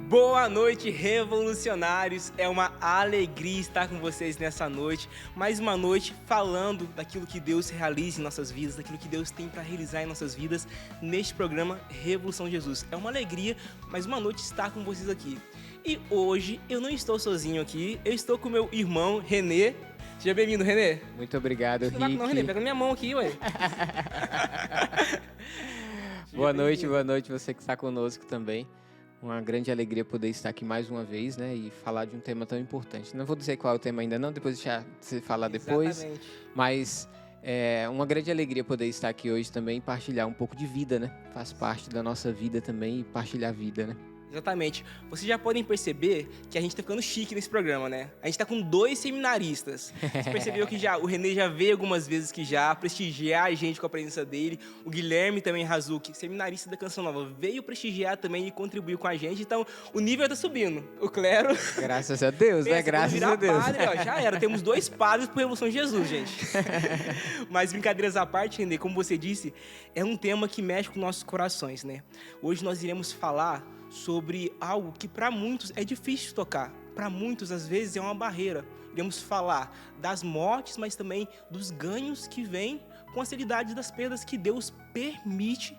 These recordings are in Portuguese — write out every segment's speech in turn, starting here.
Boa noite, revolucionários! É uma alegria estar com vocês nessa noite. Mais uma noite falando daquilo que Deus realiza em nossas vidas, daquilo que Deus tem para realizar em nossas vidas neste programa Revolução Jesus. É uma alegria, mais uma noite estar com vocês aqui. E hoje eu não estou sozinho aqui, eu estou com meu irmão Renê. Seja bem-vindo, Renê. Muito obrigado, Rick. Não, Renê, pega na minha mão aqui, ué. Boa noite você que está conosco também. Uma grande alegria poder estar aqui mais uma vez, né, e falar de um tema tão importante. Não vou dizer qual é o tema ainda não, depois deixar você falar depois. Exatamente. Mas é uma grande alegria poder estar aqui hoje também e partilhar um pouco de vida, né? Faz parte da nossa vida também e partilhar a vida, né? Exatamente. Vocês já podem perceber que a gente tá ficando chique nesse programa, né? A gente tá com 2 seminaristas. Você percebeu que o Renê já veio algumas vezes que já prestigiar a gente com a presença dele. O Guilherme também, Razuki, seminarista da Canção Nova, veio prestigiar também e contribuiu com a gente. Então, o nível tá subindo. O clero... Graças a Deus, né? Graças a Deus. Padre, ó, já era. Temos 2 padres por Revolução Jesus, gente. Mas brincadeiras à parte, Renê, como você disse, é um tema que mexe com nossos corações, né? Hoje nós iremos falar sobre algo que para muitos é difícil de tocar. Para muitos, às vezes, é uma barreira. Iremos falar das mortes, mas também dos ganhos que vêm com a seriedade das perdas que Deus permite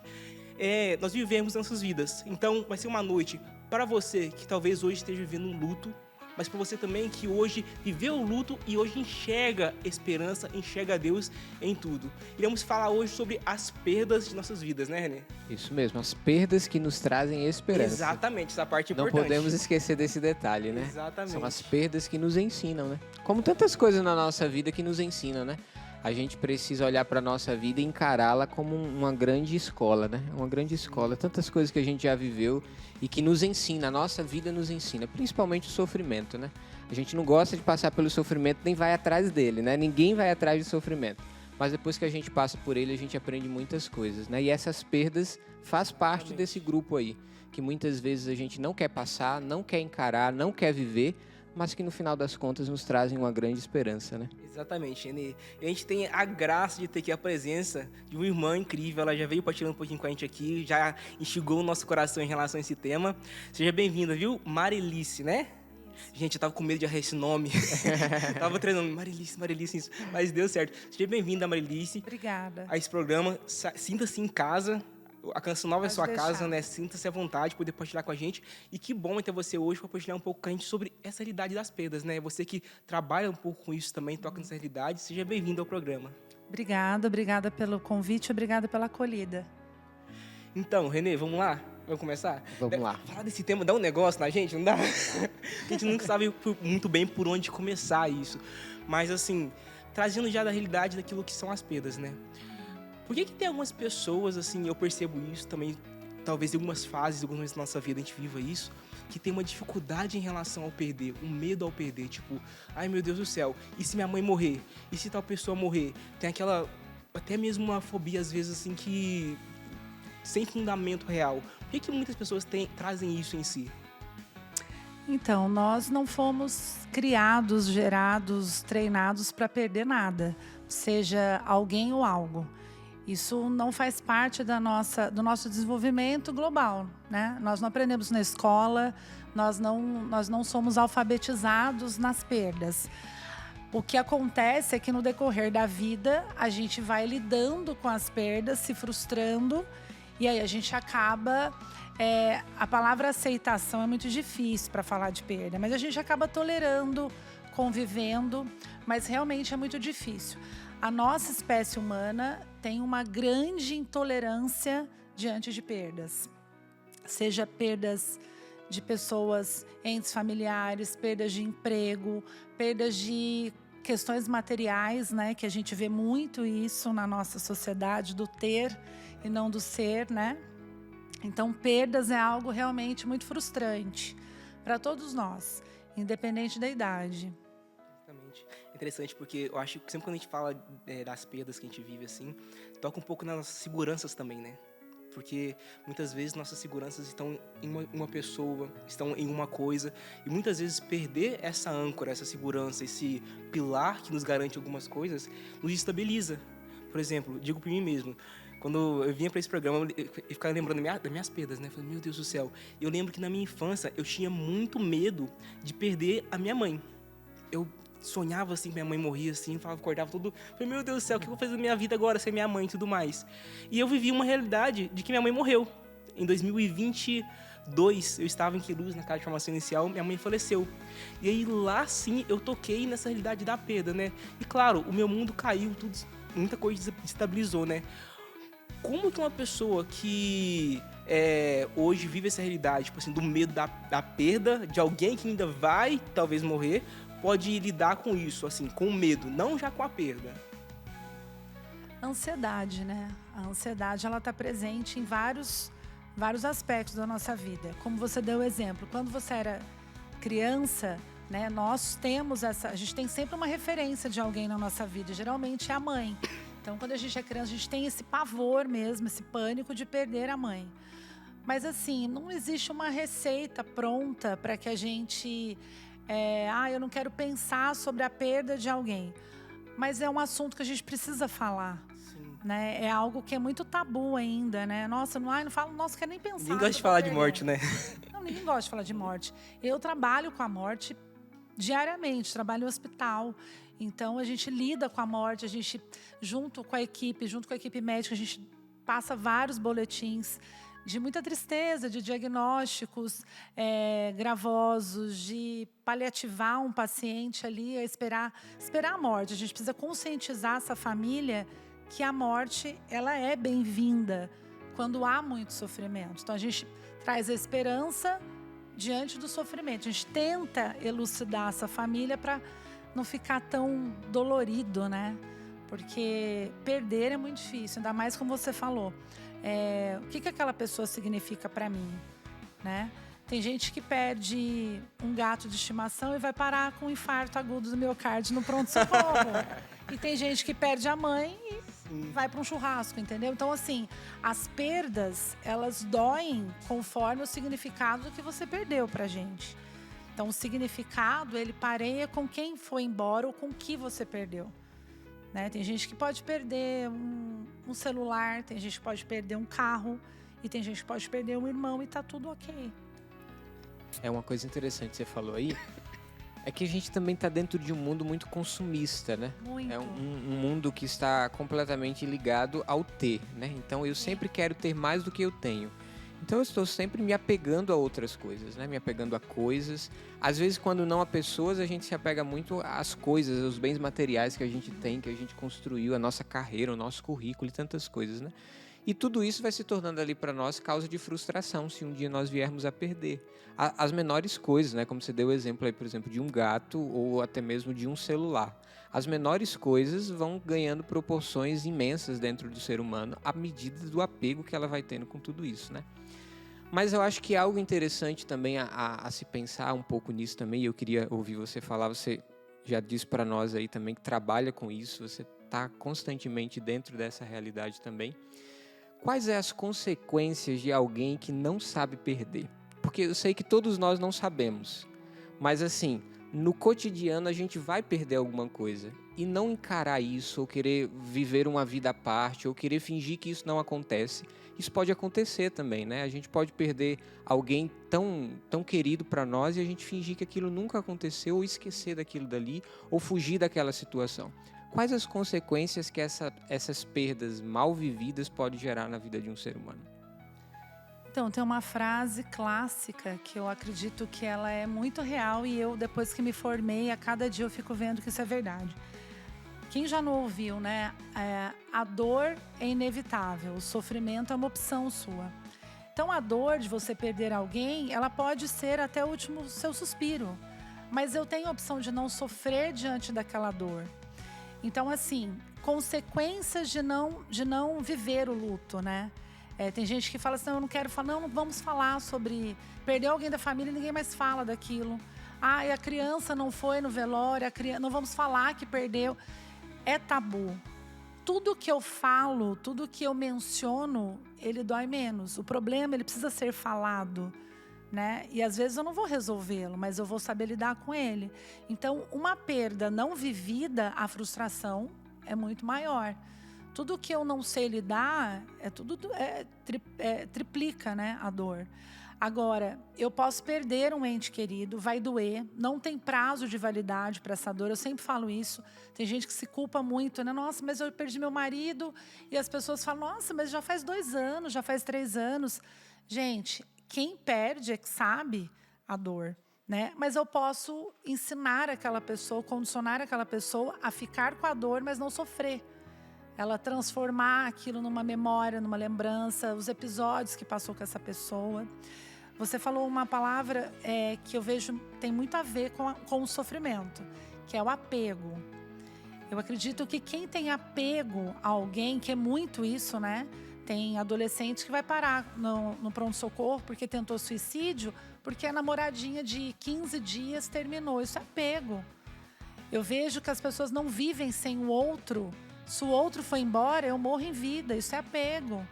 nós vivemos nas nossas vidas. Então, vai ser uma noite para você que talvez hoje esteja vivendo um luto, mas para você também que hoje viveu o luto e hoje enxerga esperança, enxerga Deus em tudo. Iremos falar hoje sobre as perdas de nossas vidas, né, Renê? Isso mesmo, as perdas que nos trazem esperança. Exatamente, essa parte é importante. Não podemos esquecer desse detalhe, né? Exatamente. São as perdas que nos ensinam, né? Como tantas coisas na nossa vida que nos ensinam, né? A gente precisa olhar para a nossa vida e encará-la como uma grande escola, né? Uma grande escola. Tantas coisas que a gente já viveu e que nos ensina, a nossa vida nos ensina, principalmente o sofrimento, né? A gente não gosta de passar pelo sofrimento, nem vai atrás dele, né? Ninguém vai atrás de sofrimento. Mas depois que a gente passa por ele, a gente aprende muitas coisas, né? E essas perdas faz parte desse grupo aí, que muitas vezes a gente não quer passar, não quer encarar, não quer viver, mas que no final das contas nos trazem uma grande esperança, né? Exatamente, Renê. E a gente tem a graça de ter aqui a presença de uma irmã incrível. Ela já veio partilhando um pouquinho com a gente aqui, já instigou o nosso coração em relação a esse tema. Seja bem-vinda, viu? Marilice, né? Gente, eu tava com medo de errar esse nome. Tava treinando Marilice, isso. Mas deu certo. Seja bem-vinda, Marilice. Obrigada. A esse programa. Sinta-se em casa. A Canção Nova é sua casa, né? Sinta-se à vontade de poder partilhar com a gente. E que bom ter você hoje para partilhar um pouco com a gente sobre essa realidade das perdas, né? Você que trabalha um pouco com isso também, toca nessa realidade. Seja bem-vindo ao programa. Obrigada pelo convite, obrigada pela acolhida. Então, Renê, vamos lá? Vamos começar? Vamos lá. Falar desse tema dá um negócio na gente, não dá? A gente nunca sabe muito bem por onde começar isso. Mas, assim, trazendo já da realidade daquilo que são as perdas, né? Por que tem algumas pessoas, assim, eu percebo isso também, talvez em algumas fases, algumas vezes da nossa vida a gente viva isso, que tem uma dificuldade em relação ao perder, um medo ao perder, tipo, ai meu Deus do céu, e se minha mãe morrer? E se tal pessoa morrer? Tem aquela, até mesmo uma fobia às vezes, assim, que sem fundamento real. Por que muitas pessoas trazem isso em si? Então, nós não fomos criados, gerados, treinados para perder nada, seja alguém ou algo. Isso não faz parte do nosso desenvolvimento global, né? Nós não aprendemos na escola, nós não somos alfabetizados nas perdas. O que acontece é que no decorrer da vida, a gente vai lidando com as perdas, se frustrando, e aí a gente acaba... a palavra aceitação é muito difícil para falar de perda, mas a gente acaba tolerando, convivendo, mas realmente é muito difícil. A nossa espécie humana tem uma grande intolerância diante de perdas. Seja perdas de pessoas, entes familiares, perdas de emprego, perdas de questões materiais, né? Que a gente vê muito isso na nossa sociedade, do ter e não do ser, né? Então, perdas é algo realmente muito frustrante para todos nós, independente da idade. Interessante, porque eu acho que sempre quando a gente fala das perdas que a gente vive assim, toca um pouco nas nossas seguranças também, né? Porque muitas vezes nossas seguranças estão em uma pessoa, estão em uma coisa, e muitas vezes perder essa âncora, essa segurança, esse pilar que nos garante algumas coisas, nos estabiliza. Por exemplo, digo por mim mesmo, Quando eu vinha para esse programa, eu ficava lembrando das minhas perdas, né? Eu falei, meu Deus do céu. Eu lembro que na minha infância, eu tinha muito medo de perder a minha mãe. Eu sonhava assim, minha mãe morria assim, acordava tudo. Falei, meu Deus do céu, o que eu vou fazer da minha vida agora sem minha mãe e tudo mais? E eu vivi uma realidade de que minha mãe morreu. Em 2022, eu estava em Queluz, na casa de formação inicial, minha mãe faleceu. E aí lá sim, eu toquei nessa realidade da perda, né? E claro, o meu mundo caiu, tudo, muita coisa estabilizou, né? Como que uma pessoa que hoje vive essa realidade, tipo assim, do medo da perda de alguém que ainda vai talvez morrer, pode lidar com isso, assim, com o medo, não já com a perda? Ansiedade, né? A ansiedade, ela está presente em vários aspectos da nossa vida. Como você deu o exemplo, quando você era criança, né, nós temos a gente tem sempre uma referência de alguém na nossa vida, geralmente é a mãe. Então, quando a gente é criança, a gente tem esse pavor mesmo, esse pânico de perder a mãe. Mas assim, não existe uma receita pronta para que a gente... eu não quero pensar sobre a perda de alguém. Mas é um assunto que a gente precisa falar. Sim. Né? É algo que é muito tabu ainda, né? Nossa, não falo, nossa, quero nem pensar. Ninguém gosta de falar de morte, né? Não, ninguém gosta de falar de morte. Eu trabalho com a morte diariamente, trabalho em hospital. Então, a gente lida com a morte, a gente, junto com a equipe médica, a gente passa vários boletins de muita tristeza, de diagnósticos gravosos, de paliativar um paciente ali, a esperar a morte. A gente precisa conscientizar essa família que a morte, ela é bem-vinda quando há muito sofrimento. Então, a gente traz a esperança diante do sofrimento. A gente tenta elucidar essa família para não ficar tão dolorido, né? Porque perder é muito difícil, ainda mais como você falou. O que aquela pessoa significa para mim, né? Tem gente que perde um gato de estimação e vai parar com um infarto agudo do miocárdio no pronto-socorro. E tem gente que perde a mãe e vai para um churrasco, entendeu? Então, assim, as perdas, elas doem conforme o significado do que você perdeu pra gente. Então, o significado, ele pareia com quem foi embora ou com o que você perdeu. Né? Tem gente que pode perder um celular, tem gente que pode perder um carro, e tem gente que pode perder um irmão e tá tudo ok. É uma coisa interessante que você falou aí, é que a gente também está dentro de um mundo muito consumista, né? Muito. É um mundo que está completamente ligado ao ter, né? Então eu sempre quero ter mais do que eu tenho. Então eu estou sempre me apegando a outras coisas, né? Me apegando a coisas. Às vezes, quando não a pessoas, a gente se apega muito às coisas, aos bens materiais que a gente tem, que a gente construiu, a nossa carreira, o nosso currículo e tantas coisas, né? E tudo isso vai se tornando ali para nós causa de frustração se um dia nós viermos a perder. As menores coisas, né? Como você deu o exemplo aí, por exemplo, de um gato ou até mesmo de um celular. As menores coisas vão ganhando proporções imensas dentro do ser humano à medida do apego que ela vai tendo com tudo isso, né? Mas eu acho que é algo interessante também a se pensar um pouco nisso também, e eu queria ouvir você falar, você já disse para nós aí também que trabalha com isso, você está constantemente dentro dessa realidade também. Quais são as consequências de alguém que não sabe perder? Porque eu sei que todos nós não sabemos, mas assim, no cotidiano a gente vai perder alguma coisa. E não encarar isso, ou querer viver uma vida à parte, ou querer fingir que isso não acontece, isso pode acontecer também, né? A gente pode perder alguém tão querido para nós e a gente fingir que aquilo nunca aconteceu, ou esquecer daquilo dali, ou fugir daquela situação. Quais as consequências que essas perdas mal vividas podem gerar na vida de um ser humano? Então, tem uma frase clássica que eu acredito que ela é muito real e eu, depois que me formei, a cada dia eu fico vendo que isso é verdade. Quem já não ouviu, né? A dor é inevitável, o sofrimento é uma opção sua. Então, a dor de você perder alguém, ela pode ser até o último seu suspiro. Mas eu tenho a opção de não sofrer diante daquela dor. Então, assim, consequências de não viver o luto, né? Tem gente que fala assim, eu não quero falar, não vamos falar sobre perder alguém da família, ninguém mais fala daquilo. E a criança não foi no velório, não vamos falar que perdeu. É tabu. Tudo que eu falo, tudo que eu menciono, ele dói menos. O problema, ele precisa ser falado, né? E às vezes eu não vou resolvê-lo, mas eu vou saber lidar com ele. Então, uma perda não vivida, a frustração é muito maior. Tudo que eu não sei lidar, triplica, né, a dor. Agora, eu posso perder um ente querido, vai doer, não tem prazo de validade para essa dor, eu sempre falo isso. Tem gente que se culpa muito, né? Nossa, mas eu perdi meu marido. E as pessoas falam, nossa, mas já faz 2 anos, já faz 3 anos. Gente, quem perde é que sabe a dor, né? Mas eu posso ensinar aquela pessoa, condicionar aquela pessoa a ficar com a dor, mas não sofrer. Ela transformar aquilo numa memória, numa lembrança, os episódios que passou com essa pessoa. Você falou uma palavra que eu vejo tem muito a ver com o sofrimento, que é o apego. Eu acredito que quem tem apego a alguém, que é muito isso, né? Tem adolescente que vai parar no pronto-socorro porque tentou suicídio, porque a namoradinha de 15 dias terminou. Isso é apego. Eu vejo que as pessoas não vivem sem o outro. Se o outro foi embora, eu morro em vida. Isso é apego.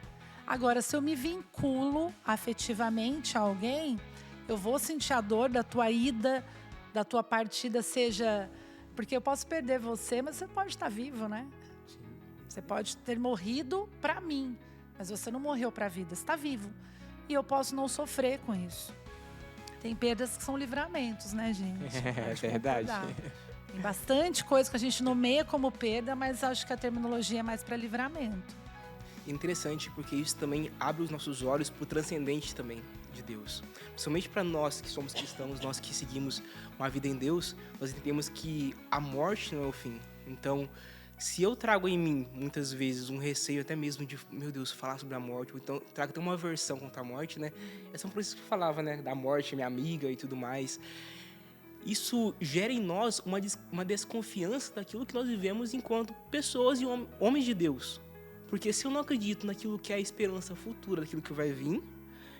Agora, se eu me vinculo afetivamente a alguém, eu vou sentir a dor da tua ida, da tua partida, seja... Porque eu posso perder você, mas você pode estar vivo, né? Você pode ter morrido para mim, mas você não morreu para a vida, você está vivo. E eu posso não sofrer com isso. Tem perdas que são livramentos, né, gente? É verdade. Tem bastante coisa que a gente nomeia como perda, mas acho que a terminologia é mais para livramento. Interessante, porque isso também abre os nossos olhos para o transcendente também de Deus. Principalmente para nós que somos cristãos, nós que seguimos uma vida em Deus, nós entendemos que a morte não é o fim. Então, se eu trago em mim, muitas vezes, um receio até mesmo de, meu Deus, falar sobre a morte, ou então trago até uma aversão contra a morte, né? São por isso que falava, né? Da morte, minha amiga e tudo mais. Isso gera em nós uma desconfiança daquilo que nós vivemos enquanto pessoas e homens de Deus. Porque se eu não acredito naquilo que é a esperança futura, daquilo que vai vir,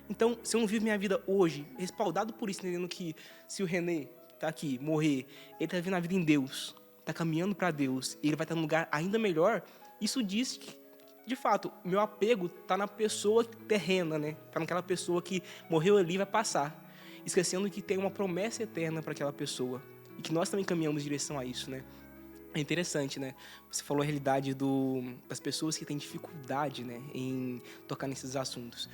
então, se eu não vivo minha vida hoje, respaldado por isso, entendendo que se o René tá aqui, morrer, ele tá vivendo a vida em Deus, tá caminhando para Deus, e ele vai estar num lugar ainda melhor, isso diz que, de fato, meu apego tá na pessoa terrena, né? Tá naquela pessoa que morreu ali e vai passar, esquecendo que tem uma promessa eterna para aquela pessoa, e que nós também caminhamos em direção a isso, né? É interessante, né? Você falou a realidade das pessoas que têm dificuldade, né, em tocar nesses assuntos.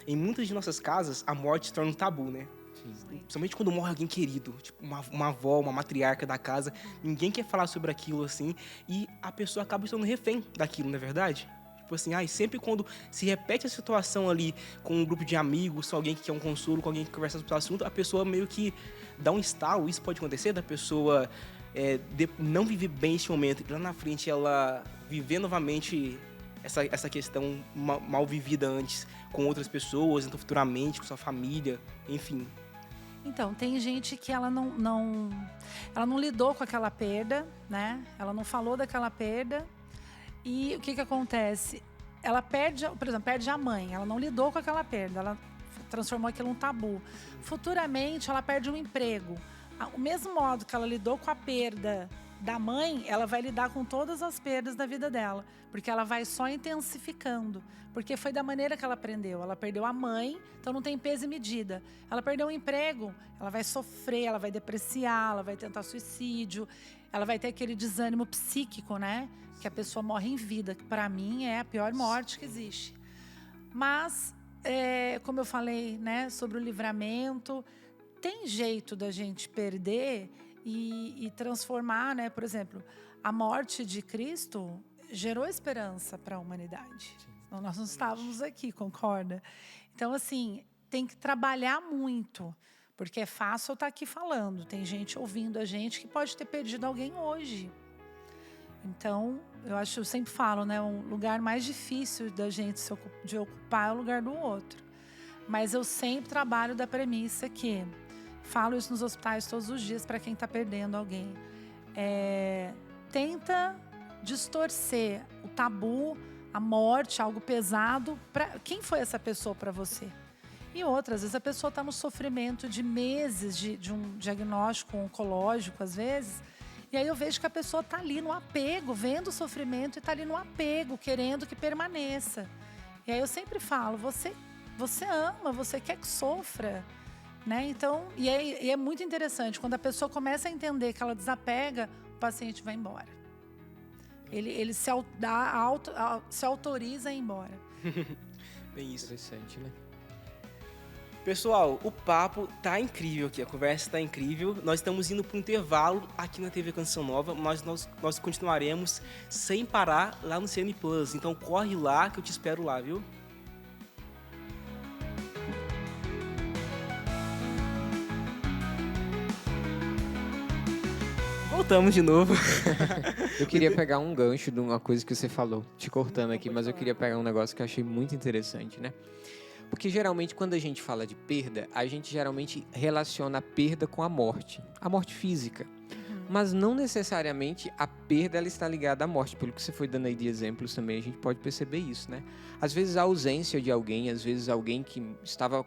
Em muitas de nossas casas, a morte se torna um tabu, né? Sim. Principalmente quando morre alguém querido, tipo uma avó, uma matriarca da casa. Ninguém quer falar sobre aquilo, assim, e a pessoa acaba sendo refém daquilo, não é verdade? Tipo assim, sempre quando se repete a situação ali com um grupo de amigos, com alguém que quer um consolo, com alguém que conversa sobre o assunto, a pessoa meio que dá um estalo. Isso pode acontecer, da pessoa... não viver bem esse momento e lá na frente ela viver novamente essa questão mal vivida antes com outras pessoas, então futuramente com sua família, enfim. Então, tem gente que ela não lidou com aquela perda, né? Ela não falou daquela perda. E o que acontece? Ela perde, por exemplo, perde a mãe. Ela não lidou com aquela perda, ela transformou aquilo num tabu. Futuramente, ela perde um emprego. O mesmo modo que ela lidou com a perda da mãe, ela vai lidar com todas as perdas da vida dela, porque ela vai só intensificando, porque foi da maneira que ela aprendeu. Ela perdeu a mãe, então não tem peso e medida. Ela perdeu o emprego, ela vai sofrer, ela vai depreciar, ela vai tentar suicídio, ela vai ter aquele desânimo psíquico, né? Que a pessoa morre em vida, que para mim é a pior morte que existe. Mas, como eu falei, né, sobre o livramento, tem jeito da gente perder e transformar, né? Por exemplo, a morte de Cristo gerou esperança para a humanidade. Então, nós não estávamos aqui, concorda? Então, assim, tem que trabalhar muito, porque é fácil eu estar aqui falando. Tem gente ouvindo a gente que pode ter perdido alguém hoje. Então, eu sempre falo, né? O lugar mais difícil da gente de ocupar é o lugar do outro. Mas eu sempre trabalho da premissa que... Falo isso nos hospitais todos os dias para quem está perdendo alguém. Tenta distorcer o tabu, a morte, algo pesado. Quem foi essa pessoa para você? E outras vezes a pessoa está no sofrimento de meses de um diagnóstico oncológico, às vezes. E aí eu vejo que a pessoa está ali no apego, vendo o sofrimento e está ali no apego, querendo que permaneça. E aí eu sempre falo, você ama, você quer que sofra. Né? Então, e é muito interessante, quando a pessoa começa a entender que ela desapega, o paciente vai embora. Ele se autoriza a ir embora. Bem isso. Interessante, né? Pessoal, o papo tá incrível aqui, a conversa tá incrível. Nós estamos indo para um intervalo aqui na TV Canção Nova. Nós continuaremos sem parar lá no CN Plus. Então corre lá que eu te espero lá, viu? Voltamos de novo. Eu queria pegar um gancho de uma coisa que você falou, te cortando aqui, mas eu queria pegar um negócio que eu achei muito interessante, né? Porque geralmente quando a gente fala de perda, a gente geralmente relaciona a perda com a morte física. Mas não necessariamente a perda ela está ligada à morte. Pelo que você foi dando aí de exemplos também, a gente pode perceber isso, né? Às vezes a ausência de alguém, às vezes alguém que estava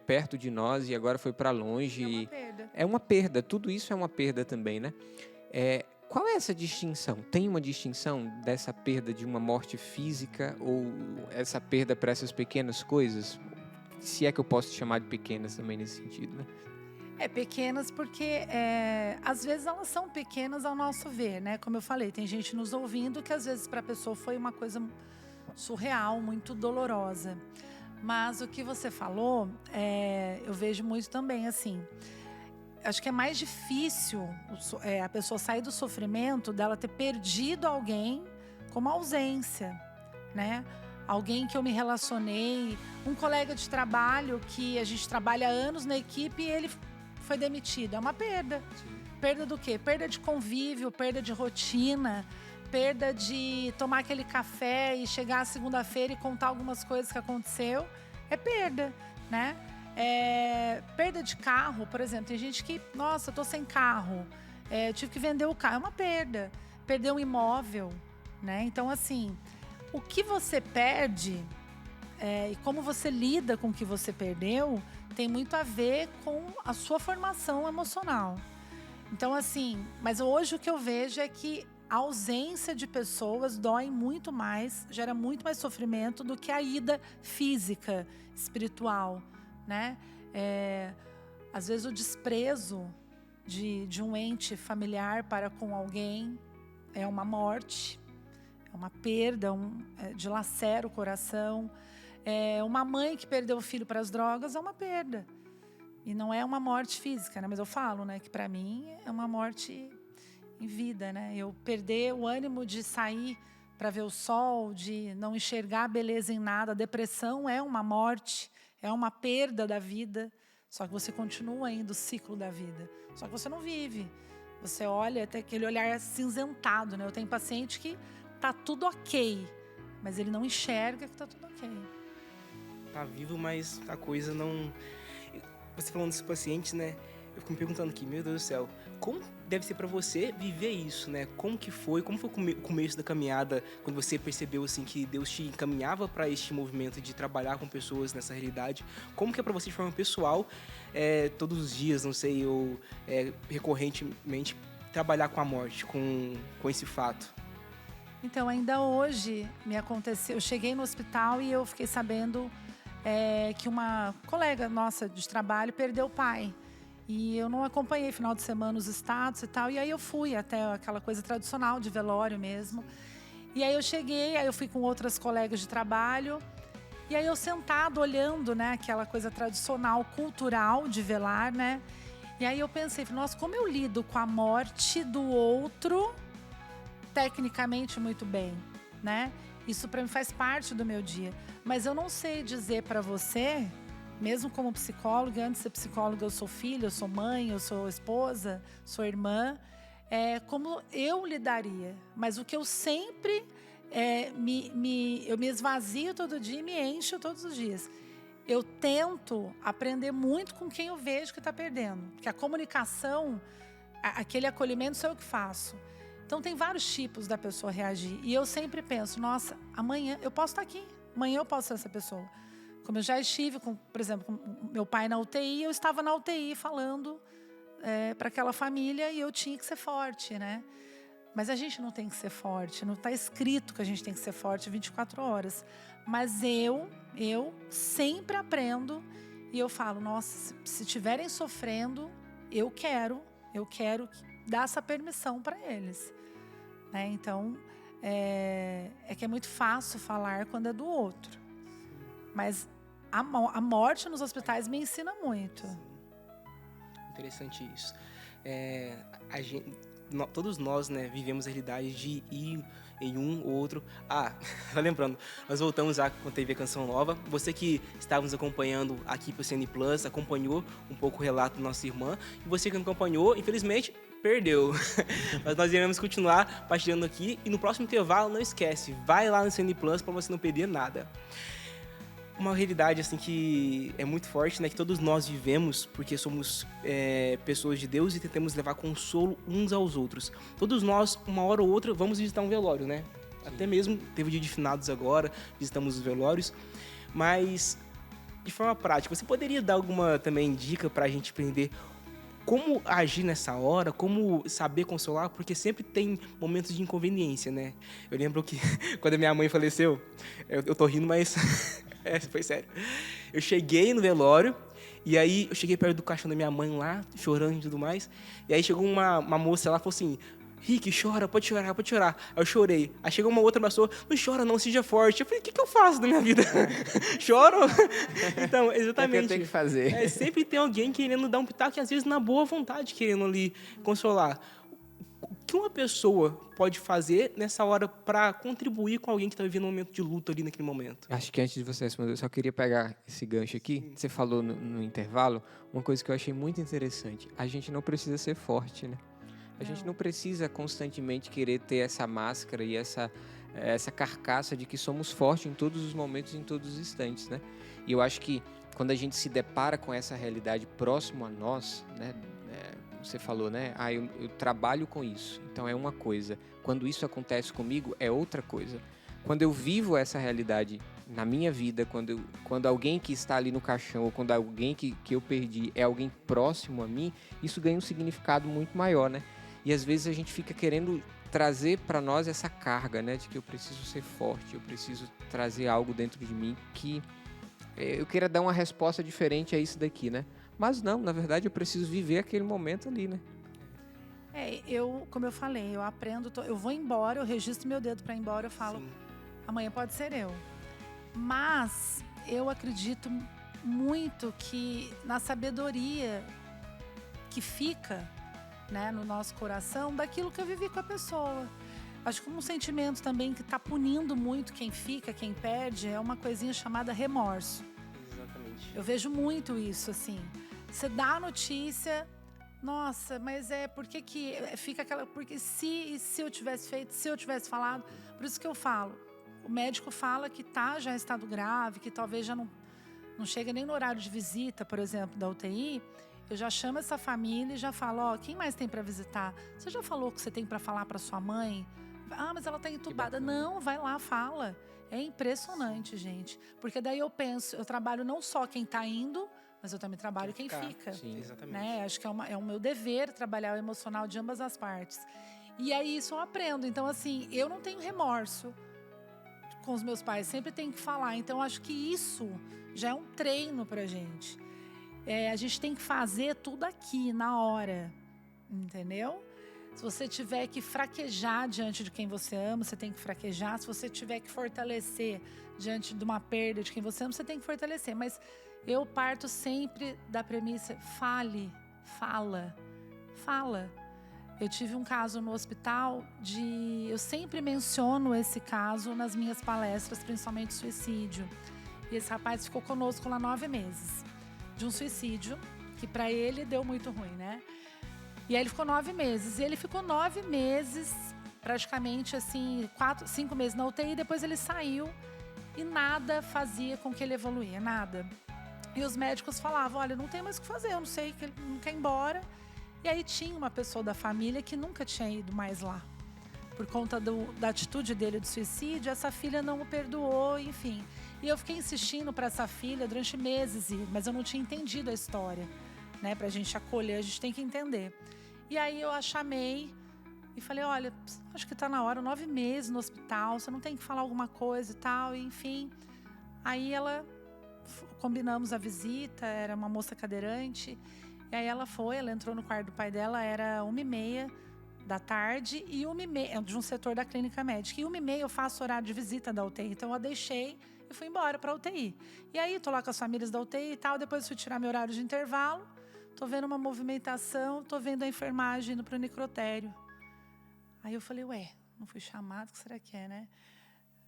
perto de nós e agora foi para longe. É uma perda. É uma perda, tudo isso é uma perda também, né? Qual é essa distinção? Tem uma distinção dessa perda de uma morte física ou essa perda para essas pequenas coisas? Se é que eu posso chamar de pequenas também nesse sentido, né? Pequenas porque às vezes elas são pequenas ao nosso ver, né? Como eu falei, tem gente nos ouvindo que às vezes para a pessoa foi uma coisa surreal, muito dolorosa. Mas o que você falou, eu vejo muito também assim. Acho que é mais difícil a pessoa sair do sofrimento dela ter perdido alguém como ausência, né? Alguém que eu me relacionei, um colega de trabalho que a gente trabalha há anos na equipe e ele foi demitido. É uma perda. Sim. Perda do quê? Perda de convívio, perda de rotina, perda de tomar aquele café e chegar segunda-feira e contar algumas coisas que aconteceu. É perda, né? Perda de carro, por exemplo. Tem gente que, nossa, eu tô sem carro. Eu tive que vender o carro. É uma perda. Perder um imóvel, né? Então, assim, o que você perde e como você lida com o que você perdeu tem muito a ver com a sua formação emocional. Então, assim, mas hoje o que eu vejo é que a ausência de pessoas dói muito mais, gera muito mais sofrimento do que a ida física, espiritual, né? Às vezes o desprezo de um ente familiar para com alguém é uma morte, é uma perda, dilacera o coração. Uma mãe que perdeu o filho para as drogas é uma perda. E não é uma morte física, né? Mas eu falo, né, que para mim é uma morte em vida, né? Eu perder o ânimo de sair para ver o sol, de não enxergar beleza em nada. A depressão é uma morte, é uma perda da vida. Só que você continua indo o ciclo da vida. Só que você não vive. Você olha, até aquele olhar cinzentado, né? Eu tenho paciente que tá tudo ok, mas ele não enxerga que tá tudo ok. Tá vivo, mas a coisa não... Você falando desses pacientes, né? Eu fico me perguntando aqui, meu Deus do céu, como deve ser pra você viver isso, né? Como foi o começo da caminhada, quando você percebeu, assim, que Deus te encaminhava para este movimento de trabalhar com pessoas nessa realidade? Como que é pra você de forma pessoal, todos os dias, não sei, ou recorrentemente, trabalhar com a morte, com esse fato? Então, ainda hoje me aconteceu, eu cheguei no hospital e eu fiquei sabendo que uma colega nossa de trabalho perdeu o pai. E eu não acompanhei final de semana os status e tal. E aí eu fui até aquela coisa tradicional de velório mesmo. E aí eu cheguei, aí eu fui com outras colegas de trabalho. E aí eu sentado olhando, né, aquela coisa tradicional, cultural de velar, né? E aí eu pensei, nossa, como eu lido com a morte do outro tecnicamente muito bem, né? Isso para mim faz parte do meu dia. Mas eu não sei dizer para você, mesmo como psicóloga, antes de ser psicóloga eu sou filha, eu sou mãe, eu sou esposa, sou irmã, como eu lidaria. Mas o que eu sempre eu me esvazio todo dia e me encho todos os dias. Eu tento aprender muito com quem eu vejo que está perdendo. Porque a comunicação, aquele acolhimento sou eu que faço. Então tem vários tipos da pessoa reagir. E eu sempre penso, nossa, amanhã eu posso estar aqui. Amanhã eu posso ser essa pessoa. Como eu já estive, por exemplo, com meu pai na UTI, eu estava na UTI falando para aquela família e eu tinha que ser forte, né? Mas a gente não tem que ser forte, não está escrito que a gente tem que ser forte 24 horas. Mas eu sempre aprendo e eu falo, nossa, se estiverem sofrendo, eu quero dar essa permissão para eles. né? Então, é que é muito fácil falar quando é do outro. Mas a morte nos hospitais me ensina muito. Interessante isso. Todos nós, né, vivemos a realidade de ir em um ou outro. Lembrando, nós voltamos a quando teve a Canção Nova. Você que estava nos acompanhando aqui pro CN Plus, acompanhou um pouco o relato da nossa irmã. E você que não acompanhou, infelizmente, perdeu. Mas nós iremos continuar partilhando aqui. E no próximo intervalo, não esquece, vai lá no CN Plus para você não perder nada. Uma realidade assim que é muito forte, né, que todos nós vivemos, porque somos pessoas de Deus e tentamos levar consolo uns aos outros. Todos nós, uma hora ou outra, vamos visitar um velório, né? Sim. Até mesmo teve o dia de finados agora, visitamos os velórios. Mas, de forma prática, você poderia dar alguma também dica para a gente aprender como agir nessa hora, como saber consolar, porque sempre tem momentos de inconveniência, né? Eu lembro que quando a minha mãe faleceu, eu tô rindo, mas foi sério. Eu cheguei no velório, e aí eu cheguei perto do caixão da minha mãe lá, chorando e tudo mais, e aí chegou uma moça lá e falou assim: Rick, chora, pode chorar, pode chorar. Aí eu chorei. Aí chegou uma outra pessoa: não chora não, seja forte. Eu falei: o que eu faço da minha vida? Choro? Então, exatamente. É o que eu tenho que fazer. Sempre tem alguém querendo dar um pitaco, e às vezes na boa vontade, querendo ali consolar. O que uma pessoa pode fazer nessa hora para contribuir com alguém que está vivendo um momento de luto ali naquele momento? Acho que antes de você responder, eu só queria pegar esse gancho aqui. Sim. Você falou no intervalo uma coisa que eu achei muito interessante. A gente não precisa ser forte, né? A gente não precisa constantemente querer ter essa máscara e essa carcaça de que somos fortes em todos os momentos, em todos os instantes, né? E eu acho que quando a gente se depara com essa realidade próximo a nós, né? Você falou, né? Eu trabalho com isso, então é uma coisa. Quando isso acontece comigo, é outra coisa. Quando eu vivo essa realidade na minha vida, quando alguém que está ali no caixão, ou quando alguém que eu perdi é alguém próximo a mim, isso ganha um significado muito maior, né? E às vezes a gente fica querendo trazer para nós essa carga, né? De que eu preciso ser forte, eu preciso trazer algo dentro de mim que eu queira dar uma resposta diferente a isso daqui, né? Mas não, na verdade eu preciso viver aquele momento ali, né? Como eu falei, eu aprendo, eu vou embora, eu registro meu dedo para ir embora, eu falo, sim, amanhã pode ser eu. Mas eu acredito muito que na sabedoria que fica, né, no nosso coração, daquilo que eu vivi com a pessoa. Acho que um sentimento também que está punindo muito quem fica, quem perde, é uma coisinha chamada remorso. Exatamente. Eu vejo muito isso, assim. Você dá a notícia, nossa, mas porque que fica aquela... Porque se eu tivesse feito, se eu tivesse falado... Por isso que eu falo, o médico fala que já em estado grave, que talvez já não chega nem no horário de visita, por exemplo, da UTI... Eu já chamo essa família e já falo, quem mais tem para visitar? Você já falou o que você tem para falar para sua mãe? Mas ela tá entubada. Não, vai lá, fala. É impressionante, gente. Porque daí eu penso, eu trabalho não só quem tá indo, mas eu também trabalho quem fica. Sim, exatamente. Né? Acho que é o meu dever trabalhar o emocional de ambas as partes. E aí isso eu aprendo. Então, assim, eu não tenho remorso com os meus pais. Sempre tenho que falar. Então, acho que isso já é um treino pra gente. A gente tem que fazer tudo aqui, na hora, entendeu? Se você tiver que fraquejar diante de quem você ama, você tem que fraquejar. Se você tiver que fortalecer diante de uma perda de quem você ama, você tem que fortalecer. Mas eu parto sempre da premissa, fala. Eu tive um caso no hospital eu sempre menciono esse caso nas minhas palestras, principalmente suicídio. E esse rapaz ficou conosco lá 9 meses. De um suicídio, que para ele deu muito ruim, né? E aí ele ficou 9 meses. E ele ficou 9 meses, praticamente assim, 5 meses na UTI, depois ele saiu e nada fazia com que ele evoluía, nada. E os médicos falavam, olha, não tem mais o que fazer, eu não sei, que ele não quer ir embora. E aí tinha uma pessoa da família que nunca tinha ido mais lá. Por conta da atitude dele de suicídio, essa filha não o perdoou, enfim. E eu fiquei insistindo para essa filha durante meses, mas eu não tinha entendido a história, né? Pra gente acolher, a gente tem que entender. E aí eu a chamei e falei, olha, acho que tá na hora, 9 meses no hospital, você não tem que falar alguma coisa e tal, e enfim. Aí combinamos a visita, era uma moça cadeirante, e aí ela entrou no quarto do pai dela, era 1h30 da tarde e 1h30, de um setor da clínica médica. E 1h30 eu faço horário de visita da UTI. Então eu deixei e fui embora para a UTI. E aí tô lá com as famílias da UTI e tal. Depois fui tirar meu horário de intervalo. Tô vendo uma movimentação, tô vendo a enfermagem indo pro necrotério. Aí eu falei, ué, não fui chamado, o que será que é, né?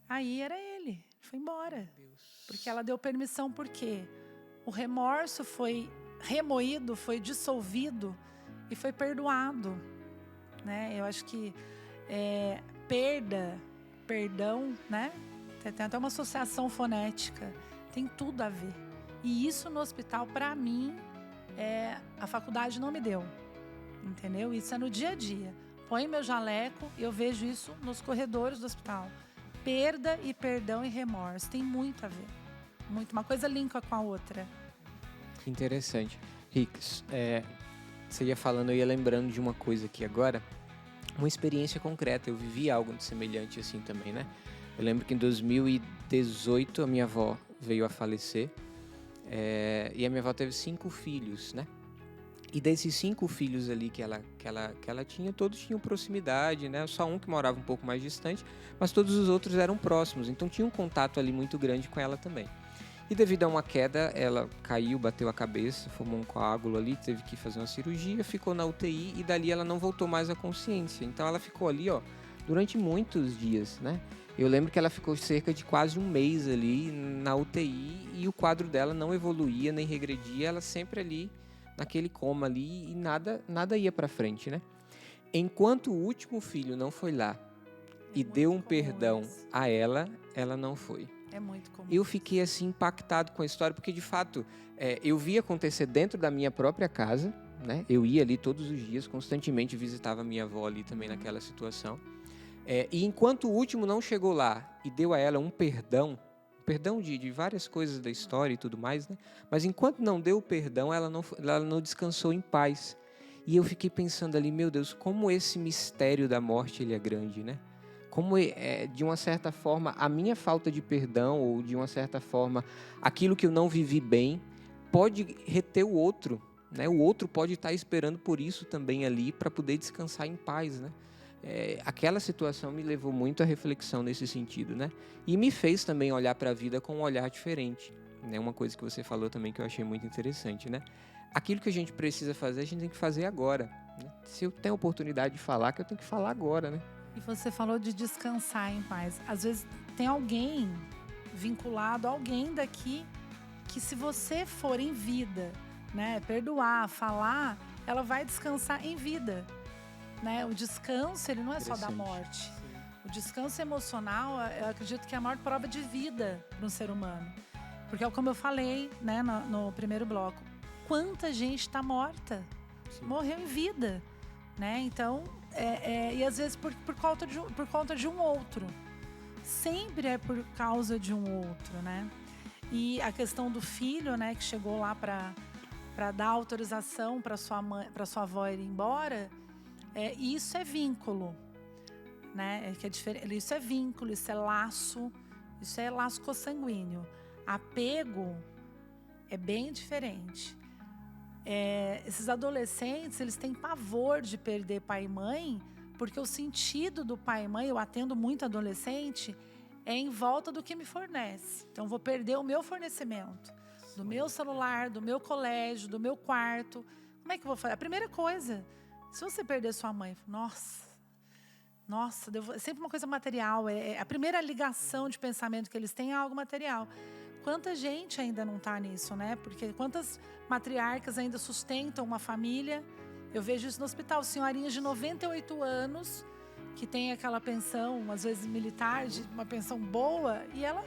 Aí era ele, foi embora. Porque ela deu permissão, porque o remorso foi remoído, foi dissolvido e foi perdoado, né? Eu acho que perdão, né? Tem até uma associação fonética, tem tudo a ver. E isso no hospital, para mim, a faculdade não me deu, entendeu? Isso é no dia a dia. Põe meu jaleco e eu vejo isso nos corredores do hospital. Perda e perdão e remorso, tem muito a ver. Muito, uma coisa linka com a outra. Que interessante. Ricks, você ia falando, eu ia lembrando de uma coisa aqui agora, uma experiência concreta. Eu vivi algo semelhante assim também, né? Eu lembro que em 2018 a minha avó veio a falecer. E a minha avó teve 5 filhos, né? E desses 5 filhos ali que ela tinha, todos tinham proximidade, né? Só um que morava um pouco mais distante, mas todos os outros eram próximos. Então tinha um contato ali muito grande com ela também. E devido a uma queda, ela caiu, bateu a cabeça, formou um coágulo ali, teve que fazer uma cirurgia, ficou na UTI e dali ela não voltou mais à consciência. Então ela ficou ali, durante muitos dias, né? Eu lembro que ela ficou cerca de quase um mês ali na UTI e o quadro dela não evoluía nem regredia, ela sempre ali naquele coma ali e nada ia para frente, né? Enquanto o último filho não foi lá e deu um perdão a ela não foi. É muito comum. Eu fiquei assim impactado com a história, porque de fato eu vi acontecer dentro da minha própria casa, né? Eu ia ali todos os dias, constantemente visitava minha avó ali também naquela situação. E enquanto o último não chegou lá e deu a ela um perdão de várias coisas da história e tudo mais, né? Mas enquanto não deu o perdão, ela não descansou em paz. E eu fiquei pensando ali, meu Deus, como esse mistério da morte ele é grande, né? Como, de uma certa forma, a minha falta de perdão ou, de uma certa forma, aquilo que eu não vivi bem, pode reter o outro, né? O outro pode estar esperando por isso também ali para poder descansar em paz, né? Aquela situação me levou muito à reflexão nesse sentido, né? E me fez também olhar para a vida com um olhar diferente, né? Uma coisa que você falou também que eu achei muito interessante, né? Aquilo que a gente precisa fazer, a gente tem que fazer agora, né? Se eu tenho a oportunidade de falar, que eu tenho que falar agora, né? E você falou de descansar em paz. Às vezes tem alguém vinculado, alguém daqui, que se você for em vida, né, perdoar, falar, ela vai descansar em vida. Né? O descanso, ele não é só da morte. O descanso emocional, eu acredito que é a maior prova de vida para um ser humano. Porque é como eu falei, né, no primeiro bloco. Quanta gente está morta? Sim. Morreu em vida. Né? Então, e às vezes por conta de um outro. Sempre é por causa de um outro. Né? E a questão do filho, né, que chegou lá para dar autorização para sua mãe, para sua avó ir embora... isso é vínculo, né? Isso é vínculo, isso é laço consanguíneo. Apego é bem diferente. Esses adolescentes, eles têm pavor de perder pai e mãe, porque o sentido do pai e mãe, eu atendo muito adolescente, é em volta do que me fornece. Então, vou perder o meu fornecimento, do meu celular, do meu colégio, do meu quarto. Como é que eu vou fazer? A primeira coisa... Se você perder sua mãe, nossa, é sempre uma coisa material. A primeira ligação de pensamento que eles têm é algo material. Quanta gente ainda não está nisso, né? Porque quantas matriarcas ainda sustentam uma família? Eu vejo isso no hospital. Senhorinhas de 98 anos, que tem aquela pensão, às vezes militar, uma pensão boa, e ela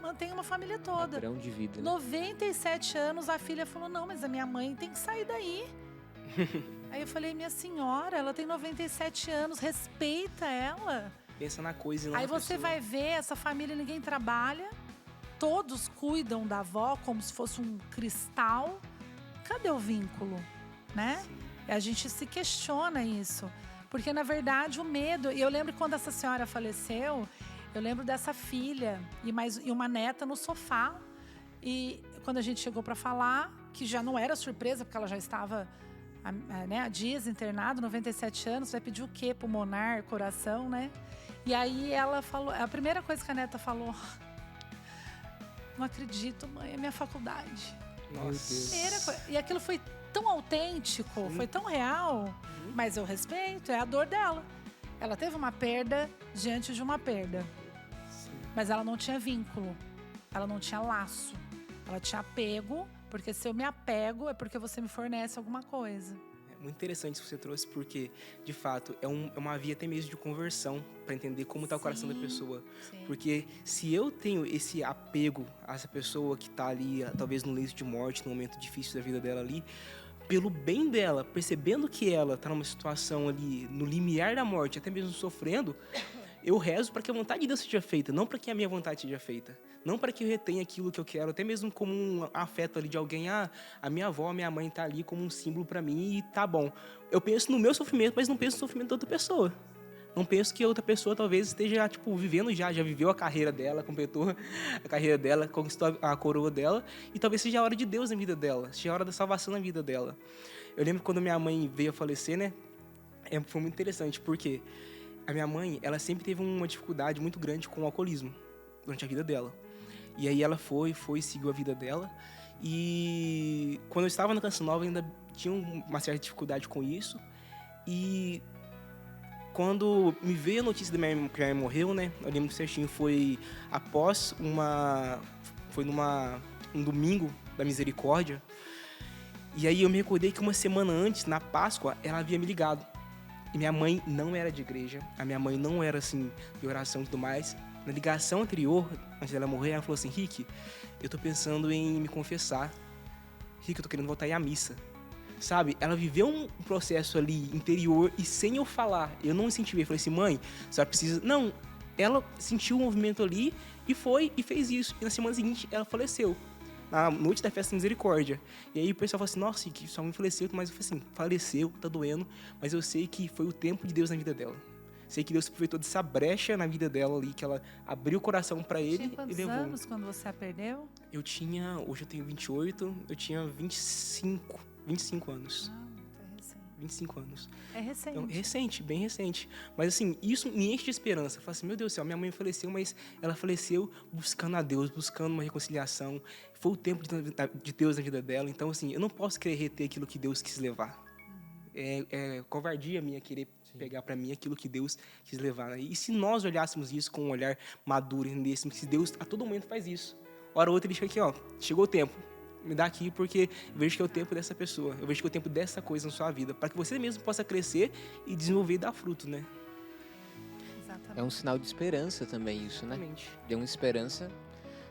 mantém uma família toda. Padrão de vida. Né? 97 anos, a filha falou, não, mas a minha mãe tem que sair daí. Aí eu falei, minha senhora, ela tem 97 anos, respeita ela. Pensa na coisa e não Aí na você pessoa. vai ver, essa família, ninguém trabalha, todos cuidam da avó como se fosse um cristal. Cadê o vínculo, né? A gente se questiona isso. Porque, na verdade, o medo... E eu lembro quando essa senhora faleceu, eu lembro dessa filha e uma neta no sofá. E quando a gente chegou para falar, que já não era surpresa, porque ela já estava... há dias internado, 97 anos, vai pedir o quê? Pulmonar, coração, né? E aí ela falou, a primeira coisa que a neta falou, não acredito, mãe, é minha faculdade. Nossa. E aquilo foi tão autêntico, foi tão real, mas eu respeito, é a dor dela. Ela teve uma perda diante de uma perda, mas ela não tinha vínculo, ela não tinha laço, ela tinha apego, porque se eu me apego é porque você me fornece alguma coisa. É muito interessante isso que você trouxe, porque, de fato, é uma via até mesmo de conversão, para entender como está o coração da pessoa. Sim. Porque se eu tenho esse apego a essa pessoa que está ali, talvez no leito de morte, num momento difícil da vida dela ali, pelo bem dela, percebendo que ela está numa situação ali, no limiar da morte, até mesmo sofrendo, eu rezo para que a vontade de Deus seja feita, não para que a minha vontade seja feita. Não para que eu retenha aquilo que eu quero, até mesmo como um afeto ali de alguém. A minha avó, a minha mãe tá ali como um símbolo para mim e tá bom. Eu penso no meu sofrimento, mas não penso no sofrimento da outra pessoa. Não penso que outra pessoa talvez esteja, vivendo já viveu a carreira dela, completou a carreira dela, conquistou a coroa dela, e talvez seja a hora de Deus na vida dela, seja a hora da salvação na vida dela. Eu lembro quando minha mãe veio a falecer, né? Foi muito interessante, porque a minha mãe, ela sempre teve uma dificuldade muito grande com o alcoolismo durante a vida dela. E aí ela seguiu a vida dela. E quando eu estava na Canção Nova, eu ainda tinha uma certa dificuldade com isso. E quando me veio a notícia que minha mãe morreu, né? Eu lembro certinho, foi após um domingo da misericórdia. E aí eu me recordei que uma semana antes, na Páscoa, ela havia me ligado. E minha mãe não era de igreja, a minha mãe não era, assim, de oração e tudo mais. Na ligação anterior, antes dela morrer, ela falou assim: Rick, eu tô pensando em me confessar. Rick, eu tô querendo voltar a ir à missa. Sabe? Ela viveu um processo ali interior e sem eu falar, eu não incentivei. Falei assim: mãe, a senhora precisa... Não, ela sentiu o movimento ali e foi e fez isso. E na semana seguinte, ela faleceu. Na noite da festa da misericórdia. E aí o pessoal falou assim: nossa, que sua mãe faleceu. Mas eu falei assim: faleceu, tá doendo, mas eu sei que foi o tempo de Deus na vida dela. Sei que Deus aproveitou dessa brecha na vida dela ali, que ela abriu o coração pra ele Tinha e levou. quantos anos quando você a perdeu? Hoje eu tenho 28, eu tinha 25 anos. Ah, tá recente. 25 anos. É recente. Então, recente, bem recente. Mas assim, isso me enche de esperança. Eu falo assim: meu Deus do céu, minha mãe faleceu, mas ela faleceu buscando a Deus, buscando uma reconciliação. Foi o tempo de Deus na vida dela. Então, assim, eu não posso querer reter aquilo que Deus quis levar. É covardia minha querer pegar para mim aquilo que Deus quis levar. Né? E se nós olhássemos isso com um olhar maduro, entendêssemos que Deus a todo momento faz isso. Hora ou outra ele chega aqui, ó, chegou o tempo. Me dá aqui porque eu vejo que é o tempo dessa pessoa. Eu vejo que é o tempo dessa coisa na sua vida. Para que você mesmo possa crescer e desenvolver e dar fruto, né? Exatamente. É um sinal de esperança também isso, né? Exatamente. É uma esperança.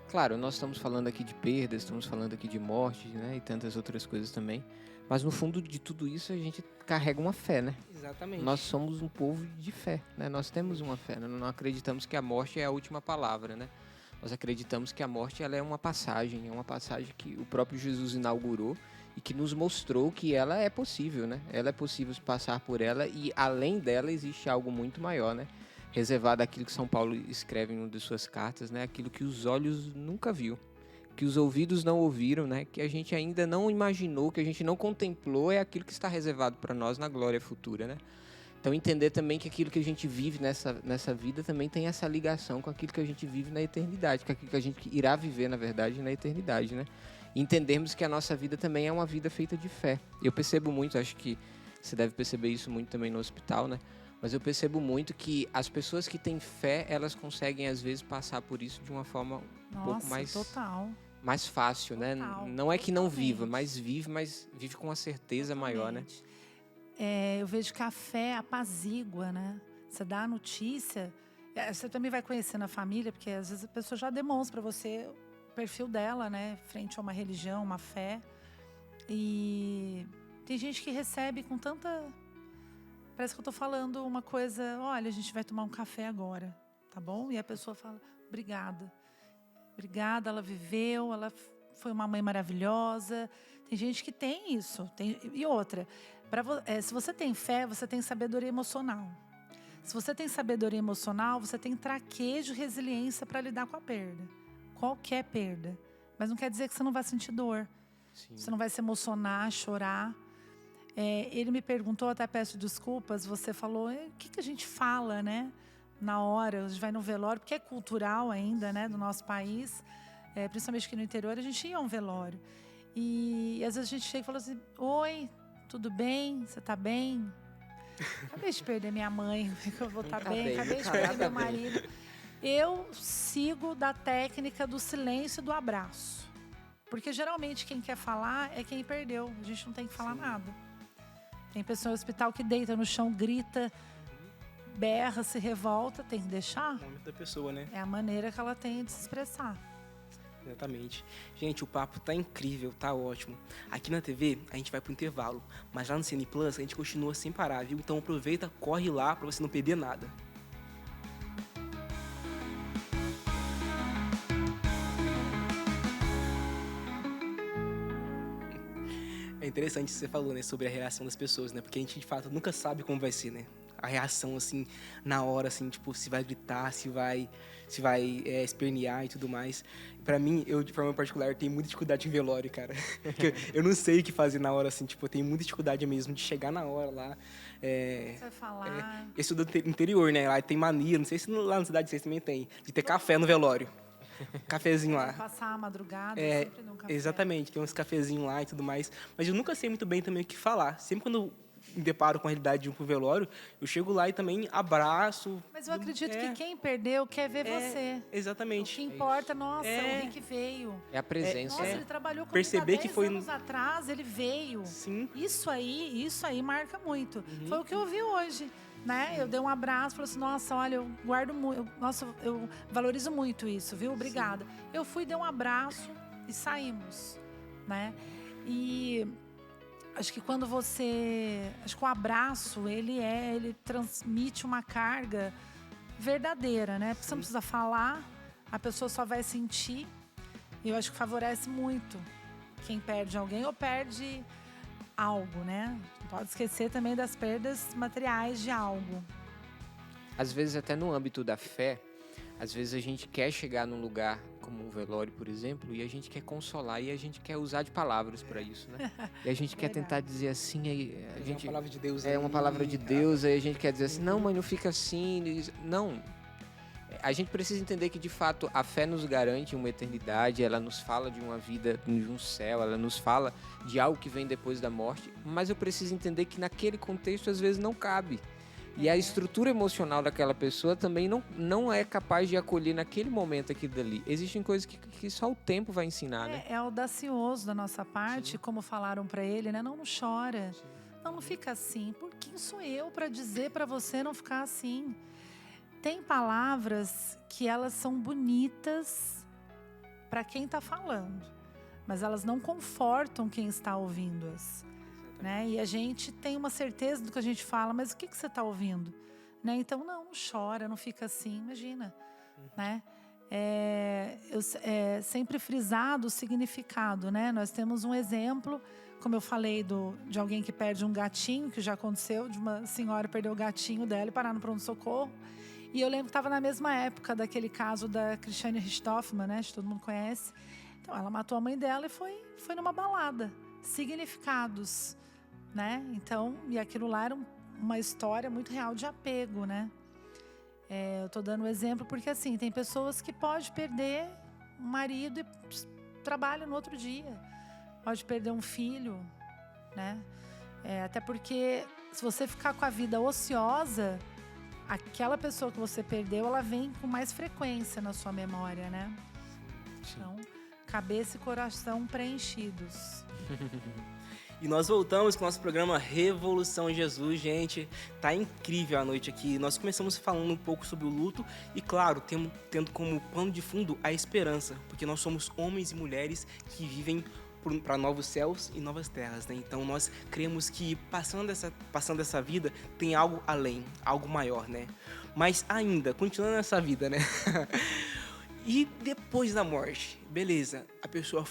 Claro, nós estamos falando aqui de perdas, estamos falando aqui de morte, né? E tantas outras coisas também. Mas no fundo de tudo isso a gente carrega uma fé, né? Exatamente. Nós somos um povo de fé, né? Nós temos uma fé, né? Não acreditamos que a morte é a última palavra, né? Nós acreditamos que a morte ela é uma passagem que o próprio Jesus inaugurou e que nos mostrou que ela é possível, né? Ela é possível passar por ela e além dela existe algo muito maior, né? Reservado àquilo que São Paulo escreve em uma de suas cartas, né? Aquilo que os olhos nunca viu, que os ouvidos não ouviram, né? Que a gente ainda não imaginou, que a gente não contemplou, é aquilo que está reservado para nós na glória futura, né? Então entender também que aquilo que a gente vive nessa vida também tem essa ligação com aquilo que a gente vive na eternidade, com aquilo que a gente irá viver, na verdade, na eternidade, né? E entendermos que a nossa vida também é uma vida feita de fé. Eu percebo muito, acho que você deve perceber isso muito também no hospital, né? Mas eu percebo muito que as pessoas que têm fé, elas conseguem às vezes passar por isso de uma forma um pouco mais... Total. Mais fácil, Total, né? Não é que não totalmente. viva, mas vive com uma certeza maior, né? Eu vejo que a fé apazigua, né? Você dá a notícia, você também vai conhecer na família, porque às vezes a pessoa já demonstra para você o perfil dela, né? Frente a uma religião, uma fé. E tem gente que recebe com tanta... Parece que eu tô falando uma coisa, olha, a gente vai tomar um café agora, tá bom? E a pessoa fala, obrigada. Obrigada, ela viveu, ela foi uma mãe maravilhosa. Tem gente que tem isso. E outra, se você tem fé, você tem sabedoria emocional. Se você tem sabedoria emocional, você tem traquejo e resiliência para lidar com a perda. Qualquer perda. Mas não quer dizer que você não vai sentir dor. Sim. Você não vai se emocionar, chorar. Ele me perguntou, até peço desculpas, você falou, o que a gente fala, né? Na hora, a gente vai no velório, porque é cultural ainda, né? Do nosso país, principalmente aqui no interior, a gente ia a um velório. E às vezes a gente chega e fala assim, oi, tudo bem? Você tá bem? Acabei de perder minha mãe, eu vou estar bem. Acabei de perder meu marido. Eu sigo da técnica do silêncio e do abraço. Porque geralmente quem quer falar é quem perdeu. A gente não tem que falar nada. Tem pessoa no hospital que deita no chão, grita, berra, se revolta. Tem que deixar. O momento da pessoa, né? É a maneira que ela tem de se expressar. Exatamente. Gente, o papo tá incrível, tá ótimo. Aqui na TV, a gente vai pro intervalo. Mas lá no Cine Plus, a gente continua sem parar, viu? Então aproveita, corre lá pra você não perder nada. É interessante o que você falou, né, sobre a reação das pessoas, né? Porque a gente, de fato, nunca sabe como vai ser, né? A reação, assim, na hora, assim, tipo, se vai gritar, se vai espernear e tudo mais. Pra mim, eu, de forma particular, tenho muita dificuldade em velório, cara. Eu não sei o que fazer na hora, assim, tipo, eu tenho muita dificuldade mesmo de chegar na hora lá. Você vai falar... Eu sou do interior, né? Lá tem mania, não sei se lá na cidade vocês também tem, de ter café no velório. Cafezinho lá. Passar a madrugada, sempre num café. Exatamente, tem uns cafezinhos lá e tudo mais. Mas eu nunca sei muito bem também o que falar. Sempre quando eu me deparo com a realidade de ir pro velório, eu chego lá e também abraço. Mas eu acredito que quem perdeu quer ver você. Exatamente. O que importa, nossa, o Rick veio. É a presença. Nossa, ele trabalhou comigo Perceber há que 10 foi anos atrás, ele veio. Sim. Isso aí marca muito. Foi o que eu vi hoje. Né? Eu dei um abraço, falei assim, nossa, olha, eu guardo muito, nossa, eu valorizo muito isso, viu? Obrigada. Sim. Eu fui, dei um abraço e saímos, né? E acho que quando acho que o abraço, ele transmite uma carga verdadeira, né? Porque você não precisa falar, a pessoa só vai sentir. E eu acho que favorece muito quem perde alguém ou perde algo, né? Não pode esquecer também das perdas materiais de algo. Às vezes, até no âmbito da fé, às vezes a gente quer chegar num lugar como um velório, por exemplo, e a gente quer consolar, e a gente quer usar de palavras para isso, né? E a gente quer tentar dizer assim, aí a gente... É uma palavra de Deus. É uma palavra de Deus, aí a gente quer dizer assim, não, mas não fica assim. Não. A gente precisa entender que, de fato, a fé nos garante uma eternidade, ela nos fala de uma vida, de um céu, ela nos fala de algo que vem depois da morte, mas eu preciso entender que naquele contexto, às vezes, não cabe. E a estrutura emocional daquela pessoa também não é capaz de acolher naquele momento aquilo dali. Existem coisas que só o tempo vai ensinar, né? É audacioso da nossa parte, como falaram para ele, né? Não chora, não fica assim. Por quem sou eu para dizer para você não ficar assim? Tem palavras que elas são bonitas para quem está falando, mas elas não confortam quem está ouvindo-as. Né? E a gente tem uma certeza do que a gente fala, mas o que você está ouvindo? Né? Então, não chora, não fica assim, imagina. Né? Sempre frisado o significado. Né? Nós temos um exemplo, como eu falei, de alguém que perde um gatinho, que já aconteceu, de uma senhora que perdeu o gatinho dela e parar no pronto-socorro. E eu lembro que estava na mesma época daquele caso da Christiane Richthofen, né? Que todo mundo conhece. Então, ela matou a mãe dela e foi numa balada. Significados, né? Então, e aquilo lá era uma história muito real de apego, né? Eu estou dando um exemplo porque, assim, tem pessoas que podem perder um marido e trabalham no outro dia. Pode perder um filho, né? Até porque, se você ficar com a vida ociosa, aquela pessoa que você perdeu, ela vem com mais frequência na sua memória, né? Então, cabeça e coração preenchidos. E nós voltamos com o nosso programa Revolução Jesus, gente. Tá incrível a noite aqui. Nós começamos falando um pouco sobre o luto e, claro, tendo como pano de fundo a esperança, porque nós somos homens e mulheres que vivem para novos céus e novas terras, né? Então nós cremos que passando essa vida tem algo além, algo maior, né? Mas ainda, continuando essa vida, né? E depois da morte, beleza, a pessoa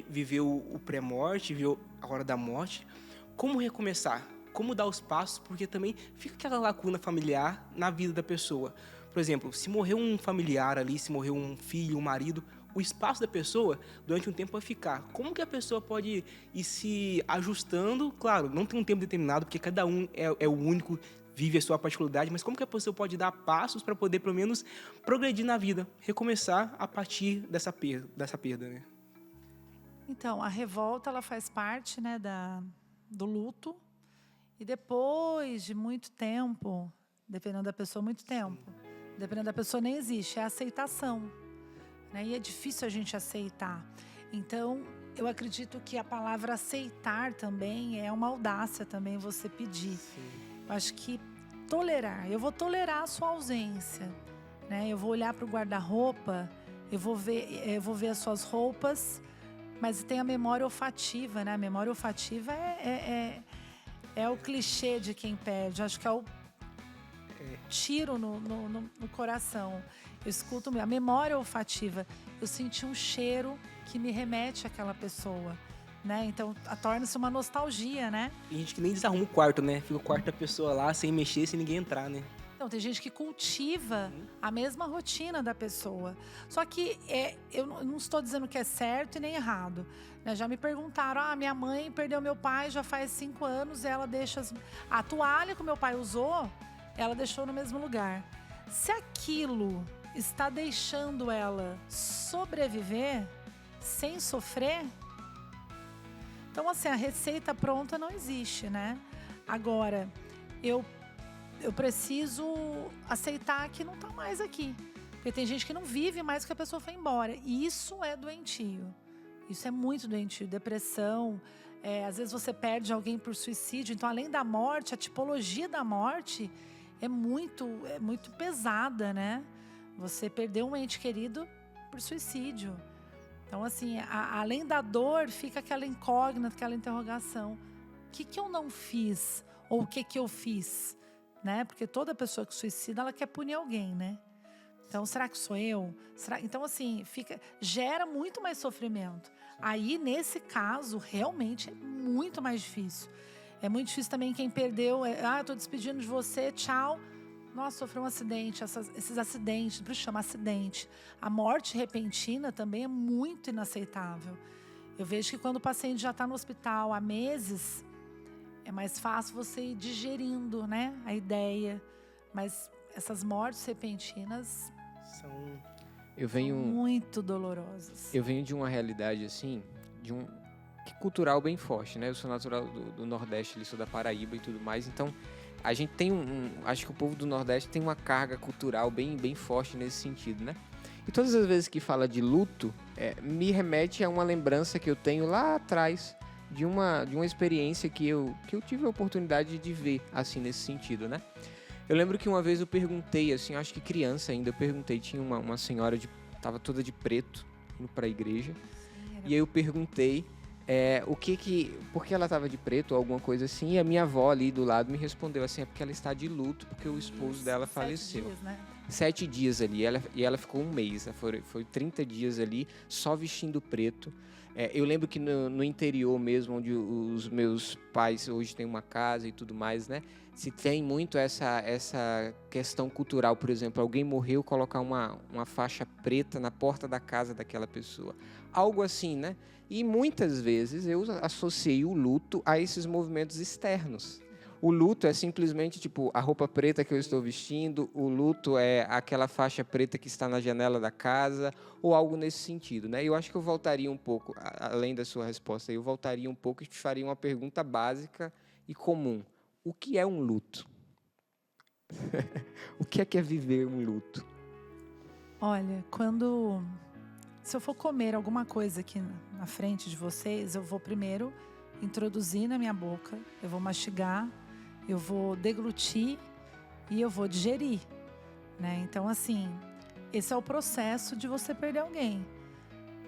viveu o pré-morte, viveu a hora da morte. Como recomeçar? Como dar os passos? Porque também fica aquela lacuna familiar na vida da pessoa. Por exemplo, se morreu um familiar ali, se morreu um filho, um marido, o espaço da pessoa durante um tempo vai ficar. Como que a pessoa pode ir se ajustando? Claro, não tem um tempo determinado, porque cada um é o único, vive a sua particularidade, mas como que a pessoa pode dar passos para poder, pelo menos, progredir na vida, recomeçar a partir dessa perda, né? Então, a revolta, ela faz parte, né, do luto. E depois de muito tempo, dependendo da pessoa, muito tempo, dependendo da pessoa, nem existe, é a aceitação, né? E é difícil a gente aceitar. Então, eu acredito que a palavra aceitar também é uma audácia também você pedir. Sim. Eu acho que tolerar, eu vou tolerar a sua ausência, né? Eu vou olhar para o guarda-roupa, eu vou ver as suas roupas, mas tem a memória olfativa, né? A memória olfativa é o clichê de quem perde. Acho que é o tiro no coração. Eu escuto a memória olfativa. Eu senti um cheiro que me remete àquela pessoa, né? Então, torna-se uma nostalgia, né? Tem gente que nem desarruma o quarto, né? Fica o quarto da pessoa lá, sem mexer, sem ninguém entrar, né? Então, tem gente que cultiva a mesma rotina da pessoa. Só que eu não estou dizendo que é certo e nem errado, né? Já me perguntaram, minha mãe perdeu meu pai já faz 5 anos, ela deixa a toalha que o meu pai usou, ela deixou no mesmo lugar. Se aquilo está deixando ela sobreviver sem sofrer, então, assim, a receita pronta não existe, né? Agora, eu preciso aceitar que não está mais aqui. Porque tem gente que não vive mais que a pessoa foi embora. E isso é doentio. Isso é muito doentio. Depressão. Às vezes você perde alguém por suicídio. Então, além da morte, a tipologia da morte é muito pesada, né? Você perdeu um ente querido por suicídio. Então, assim, além da dor, fica aquela incógnita, aquela interrogação. O que eu não fiz? Ou o que eu fiz? Né? Porque toda pessoa que suicida, ela quer punir alguém, né? Então, será que sou eu? Então, assim, gera muito mais sofrimento. Aí, nesse caso, realmente é muito mais difícil. É muito difícil também quem perdeu, eu tô despedindo de você, tchau. Nossa, sofreu um acidente, esses acidentes, por isso chama acidente. A morte repentina também é muito inaceitável. Eu vejo que quando o paciente já está no hospital há meses, é mais fácil você ir digerindo, né, a ideia. Mas essas mortes repentinas são muito dolorosas. Eu venho de uma realidade, assim, cultural bem forte, né? Eu sou natural do Nordeste, ali, sou da Paraíba e tudo mais. Então, a gente tem acho que o povo do Nordeste tem uma carga cultural bem forte nesse sentido, né? E todas as vezes que fala de luto, me remete a uma lembrança que eu tenho lá atrás, de uma experiência que eu tive a oportunidade de ver, assim, nesse sentido, né? Eu lembro que uma vez eu perguntei, assim, acho que criança ainda, eu perguntei, tinha uma senhora, tava toda de preto, indo pra igreja, e aí eu perguntei por que ela estava de preto ou alguma coisa assim, e a minha avó ali do lado me respondeu assim, é porque ela está de luto, porque o esposo dela faleceu. 7 dias, né? 7 dias ali, e ela ficou 1 mês, né? Foi 30 dias ali, só vestindo preto. Eu lembro que no interior mesmo, onde os meus pais hoje têm uma casa e tudo mais, né? Se tem muito essa questão cultural, por exemplo, alguém morreu, colocar uma faixa preta na porta da casa daquela pessoa. Algo assim, né? E muitas vezes eu associei o luto a esses movimentos externos. O luto é simplesmente tipo a roupa preta que eu estou vestindo, o luto é aquela faixa preta que está na janela da casa, ou algo nesse sentido, né? Eu acho que eu voltaria um pouco, além da sua resposta, eu voltaria um pouco e te faria uma pergunta básica e comum. O que é um luto? O que é viver um luto? Olha, se eu for comer alguma coisa aqui na frente de vocês, eu vou primeiro introduzir na minha boca, eu vou mastigar, eu vou deglutir e eu vou digerir, né? Então, assim, esse é o processo de você perder alguém.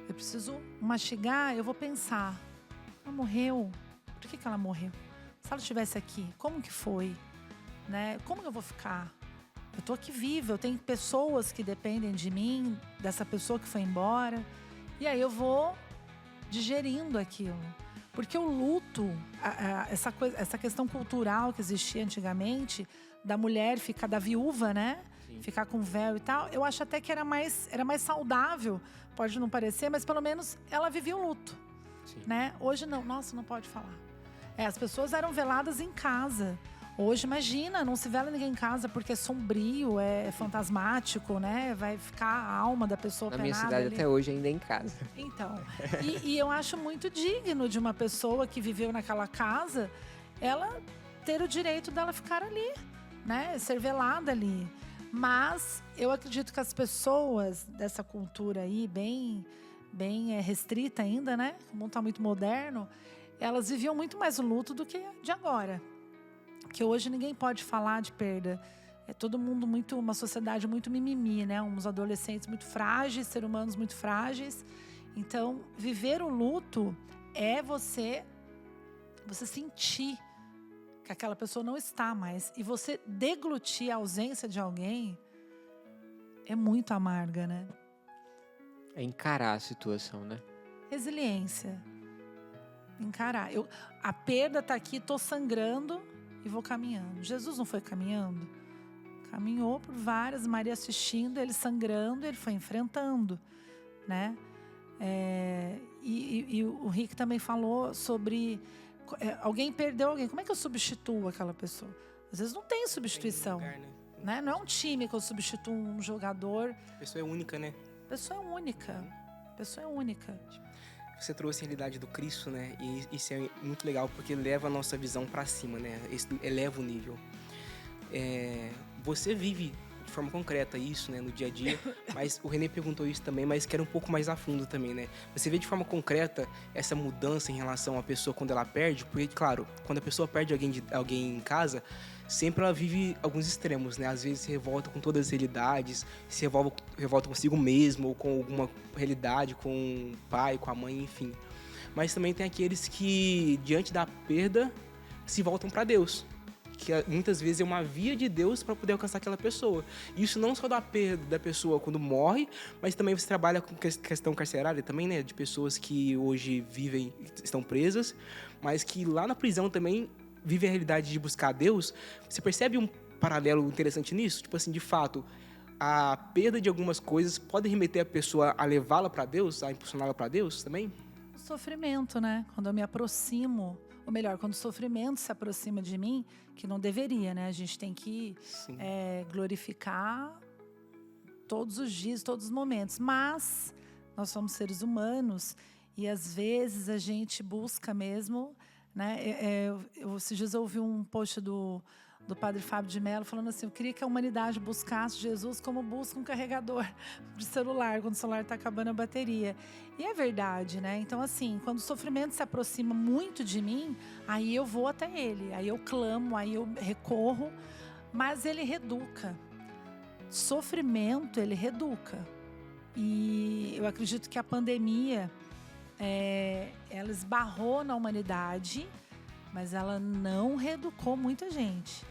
Eu preciso mastigar, eu vou pensar, ela morreu? Por que ela morreu? Se ela estivesse aqui, como que foi? Né? Como que eu vou ficar? Eu tô aqui viva, eu tenho pessoas que dependem de mim, dessa pessoa que foi embora. E aí eu vou digerindo aquilo. Porque o luto, essa questão cultural que existia antigamente, da mulher ficar, da viúva, né? ficar com véu e tal. Eu acho até que era mais saudável, pode não parecer, mas pelo menos ela vivia o luto, né? Hoje não, nossa, não pode falar. As pessoas eram veladas em casa. Hoje, imagina, não se vela ninguém em casa porque é sombrio, é fantasmático, né? Vai ficar a alma da pessoa penada. Na minha cidade ali. até hoje ainda é em casa. Então, e eu acho muito digno de uma pessoa que viveu naquela casa, ela ter o direito dela ficar ali, né? Ser velada ali. Mas eu acredito que as pessoas dessa cultura aí, bem restrita ainda, né? O mundo está muito moderno, elas viviam muito mais o luto do que de agora. Porque hoje ninguém pode falar de perda. É todo mundo uma sociedade muito mimimi, né? Uns adolescentes muito frágeis, seres humanos muito frágeis. Então, viver o luto é você sentir que aquela pessoa não está mais. E você deglutir a ausência de alguém é muito amarga, né? É encarar a situação, né? Resiliência. Encarar. A perda está aqui, estou sangrando e vou caminhando. Jesus não foi caminhando? Caminhou por várias, Maria assistindo, ele sangrando, ele foi enfrentando, né? E o Rick também falou sobre alguém perdeu alguém. Como é que eu substituo aquela pessoa? Às vezes não tem substituição. Tem lugar, né? Não é um time que eu substituo um jogador. A pessoa é única, né? A pessoa é única. A pessoa é única. Você trouxe a realidade do Cristo, né? E isso é muito legal porque leva a nossa visão para cima, né? Eleva o nível. Você vive de forma concreta isso, né, no dia a dia, mas o René perguntou isso também, mas quero um pouco mais a fundo também, né? Você vê de forma concreta essa mudança em relação à pessoa quando ela perde, porque, claro, quando a pessoa perde alguém em casa, sempre ela vive alguns extremos, né? Às vezes se revolta com todas as realidades, se revolta consigo mesmo, ou com alguma realidade, com o pai, com a mãe, enfim. Mas também tem aqueles que, diante da perda, se voltam para Deus, que muitas vezes é uma via de Deus para poder alcançar aquela pessoa. Isso não só da perda da pessoa quando morre, mas também você trabalha com questão carcerária também, né? De pessoas que hoje estão presas, mas que lá na prisão também vivem a realidade de buscar Deus. Você percebe um paralelo interessante nisso? Tipo assim, de fato, a perda de algumas coisas pode remeter a pessoa a levá-la para Deus, a impulsioná-la para Deus também? O sofrimento, né? Quando eu me aproximo, ou melhor, quando o sofrimento se aproxima de mim, que não deveria, né? A gente tem que glorificar todos os dias, todos os momentos. Mas nós somos seres humanos e às vezes a gente busca mesmo, né? Esses dias eu ouvi um post do padre Fábio de Mello falando assim: eu queria que a humanidade buscasse Jesus como busca um carregador de celular, quando o celular está acabando a bateria. E é verdade, né? Então, assim, quando o sofrimento se aproxima muito de mim, aí eu vou até ele, aí eu clamo, aí eu recorro, mas ele reeduca. Sofrimento, ele reeduca. E eu acredito que a pandemia, ela esbarrou na humanidade, mas ela não reeducou muita gente,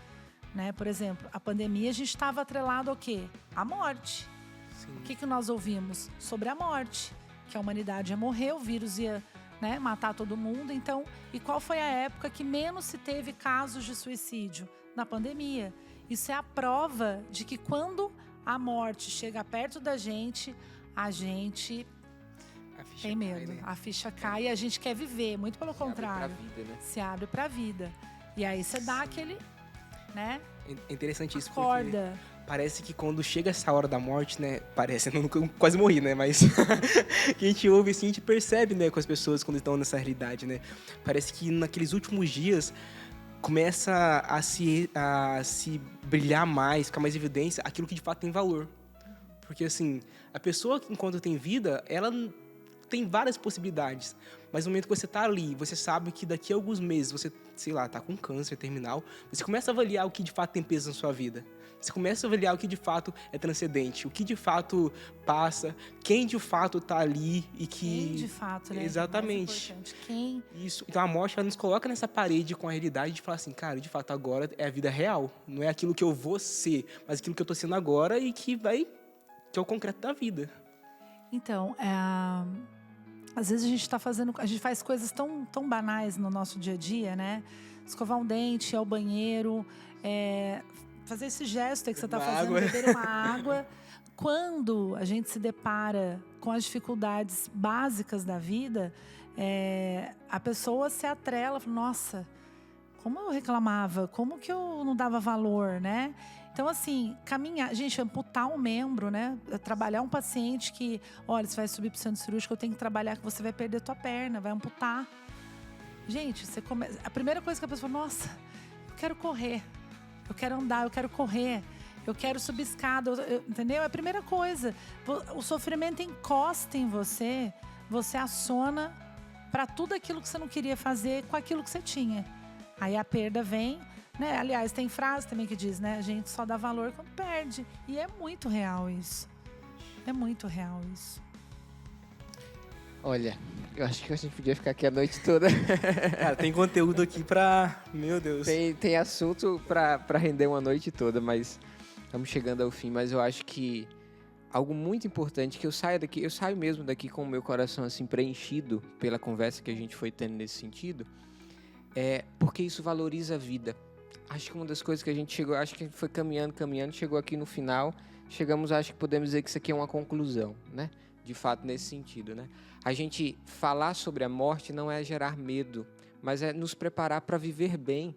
né? Por exemplo, a pandemia a gente estava atrelado ao quê? À morte. Sim. O que nós ouvimos? Sobre a morte, que a humanidade ia morrer, o vírus ia, né, matar todo mundo. Então, e qual foi a época que menos se teve casos de suicídio? Na pandemia. Isso é a prova de que quando a morte chega perto da gente, a gente tem medo, cai, né? A ficha cai e a gente quer viver, muito pelo contrário. Abre pra vida, né? Se abre pra vida. E aí você dá aquele, né? É interessante isso, acorda. Porque parece que quando chega essa hora da morte, né? Parece, eu nunca quase morri, né? Mas que a gente ouve assim, a gente percebe, né? Com as pessoas quando estão nessa realidade, né? Parece que naqueles últimos dias começa a se brilhar mais, ficar mais evidência aquilo que de fato tem valor. Porque assim, a pessoa enquanto tem vida, ela tem várias possibilidades, mas no momento que você tá ali, você sabe que daqui a alguns meses você, sei lá, tá com câncer terminal, você começa a avaliar o que de fato tem peso na sua vida. Você começa a avaliar o que de fato é transcendente, o que de fato passa, quem de fato tá ali e que... Quem de fato, né? Exatamente. Quem? Isso. Então a morte, ela nos coloca nessa parede com a realidade de falar assim, cara, de fato agora é a vida real. Não é aquilo que eu vou ser, mas aquilo que eu tô sendo agora e que é o concreto da vida. Então, às vezes a gente faz coisas tão banais no nosso dia a dia, né? Escovar um dente, ir ao banheiro, fazer esse gesto aí que você está Uma fazendo, água. beber uma água. Quando a gente se depara com as dificuldades básicas da vida, a pessoa se atrela, fala, nossa, como eu reclamava, como que eu não dava valor, né? Então, assim, caminhar, gente, amputar um membro, né? Trabalhar um paciente que, olha, você vai subir para o centro cirúrgico, eu tenho que trabalhar que você vai perder tua perna, vai amputar. Gente, a primeira coisa que a pessoa fala, nossa, eu quero correr, eu quero andar, eu quero correr, eu quero subir escada, entendeu? É a primeira coisa. O sofrimento encosta em você, você aciona para tudo aquilo que você não queria fazer com aquilo que você tinha. Aí a perda vem, né? Aliás, tem frase também que diz, né? A gente só dá valor quando perde. E é muito real isso. É muito real isso. Olha, eu acho que a gente podia ficar aqui a noite toda. Cara, tem conteúdo aqui pra... Meu Deus. Tem assunto pra render uma noite toda, mas estamos chegando ao fim. Mas eu acho que algo muito importante que eu saio mesmo daqui com o meu coração assim preenchido pela conversa que a gente foi tendo nesse sentido, é porque isso valoriza a vida. Acho que uma das coisas que a gente chegou, acho que foi caminhando, chegou aqui no final, acho que podemos dizer que isso aqui é uma conclusão, né? De fato, nesse sentido, né? A gente falar sobre a morte não é gerar medo, mas é nos preparar para viver bem,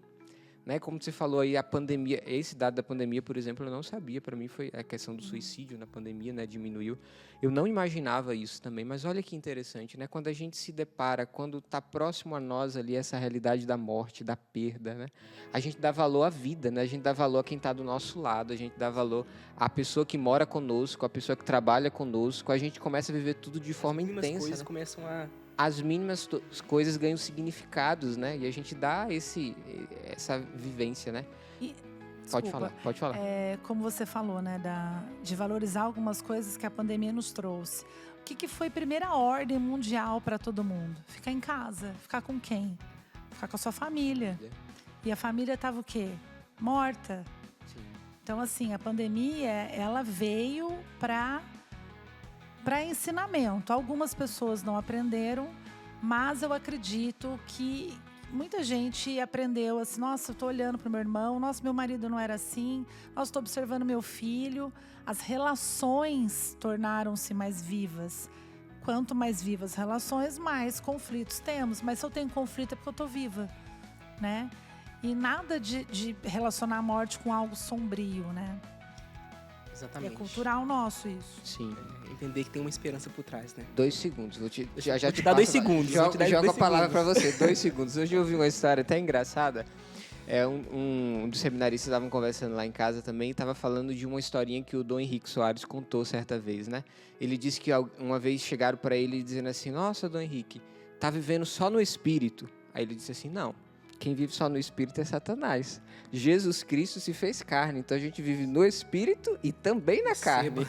né? Como você falou aí, a pandemia, esse dado da pandemia, por exemplo, eu não sabia. Para mim foi a questão do suicídio na pandemia, né? Diminuiu. Eu não imaginava isso também, mas olha que interessante, né? Quando a gente se depara, quando está próximo a nós ali essa realidade da morte, da perda, né? A gente dá valor à vida, né? A gente dá valor a quem está do nosso lado, a gente dá valor à pessoa que mora conosco, à pessoa que trabalha conosco. A gente começa a viver tudo de forma intensa. As coisas né? começam a... As mínimas coisas ganham significados, né? E a gente dá essa vivência, né? Pode falar. Como você falou, né? De valorizar algumas coisas que a pandemia nos trouxe. O que foi primeira ordem mundial para todo mundo? Ficar em casa. Ficar com quem? Ficar com a sua família. E a família estava o quê? Morta. Sim. Então, assim, a pandemia, ela veio para ensinamento. Algumas pessoas não aprenderam, mas eu acredito que muita gente aprendeu assim, nossa, eu estou olhando para o meu irmão, nossa, meu marido não era assim, nossa, estou observando meu filho. As relações tornaram-se mais vivas. Quanto mais vivas as relações, mais conflitos temos. Mas se eu tenho conflito é porque eu estou viva, né? E nada de relacionar a morte com algo sombrio, né? Exatamente. É cultural nosso isso. Sim. Entender que tem uma esperança por trás, né? 2 segundos. Vou te dar 2 segundos. Jogo a palavra para você. 2 segundos. Hoje eu ouvi uma história até engraçada. Um dos seminaristas estavam conversando lá em casa também, estava falando de uma historinha que o Dom Henrique Soares contou certa vez, né? Ele disse que uma vez chegaram para ele dizendo assim, nossa, Dom Henrique, tá vivendo só no espírito. Aí ele disse assim, não, quem vive só no espírito é Satanás. Jesus Cristo se fez carne, então a gente vive no espírito e também na carne.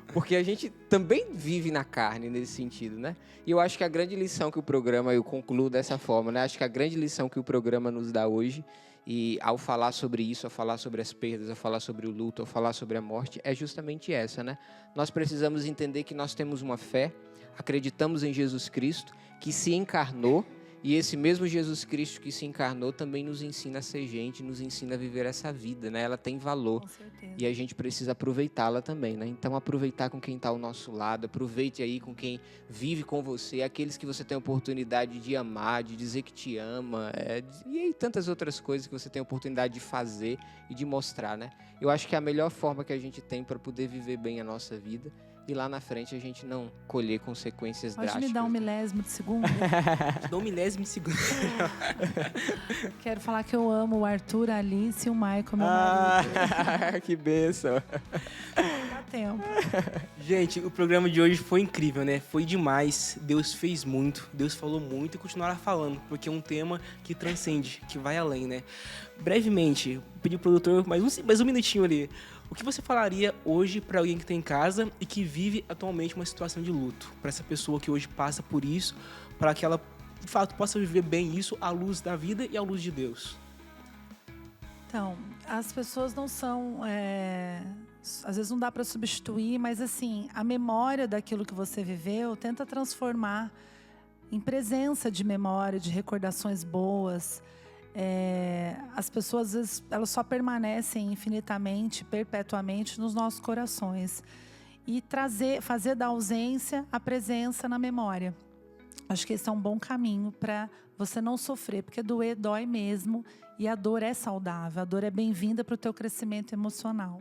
Porque a gente também vive na carne nesse sentido, né? E eu acho que a grande lição que o programa, eu concluo dessa forma, né? Acho que a grande lição que o programa nos dá hoje, e ao falar sobre isso, ao falar sobre as perdas, ao falar sobre o luto, ao falar sobre a morte, é justamente essa, né? Nós precisamos entender que nós temos uma fé, acreditamos em Jesus Cristo, que se encarnou, e esse mesmo Jesus Cristo que se encarnou também nos ensina a ser gente, nos ensina a viver essa vida, né? Ela tem valor. Com certeza. E a gente precisa aproveitá-la também, né? Então, aproveitar com quem está ao nosso lado, aproveite aí com quem vive com você, aqueles que você tem a oportunidade de amar, de dizer que te ama, e aí tantas outras coisas que você tem a oportunidade de fazer e de mostrar, né? Eu acho que é a melhor forma que a gente tem para poder viver bem a nossa vida e lá na frente a gente não colher consequências drásticas. Pode me dar um milésimo de segundo? Te dou um milésimo de segundo. Quero falar que eu amo o Arthur, a Alice e o Michael, meu marido. Que bênção. Dá tempo. Gente, o programa de hoje foi incrível, né? Foi demais. Deus fez muito, Deus falou muito e continuará falando, porque é um tema que transcende, que vai além, né? Brevemente, vou pedir pro produtor mais um minutinho ali. O que você falaria hoje para alguém que está em casa e que vive atualmente uma situação de luto? Para essa pessoa que hoje passa por isso, para que ela, de fato, possa viver bem isso à luz da vida e à luz de Deus? Então, as pessoas não são... às vezes não dá para substituir, mas assim, a memória daquilo que você viveu, tenta transformar em presença de memória, de recordações boas. as pessoas, às vezes, elas só permanecem infinitamente, perpetuamente nos nossos corações. E fazer da ausência a presença na memória. Acho que esse é um bom caminho para você não sofrer, porque doer dói mesmo e a dor é saudável, a dor é bem-vinda para o teu crescimento emocional.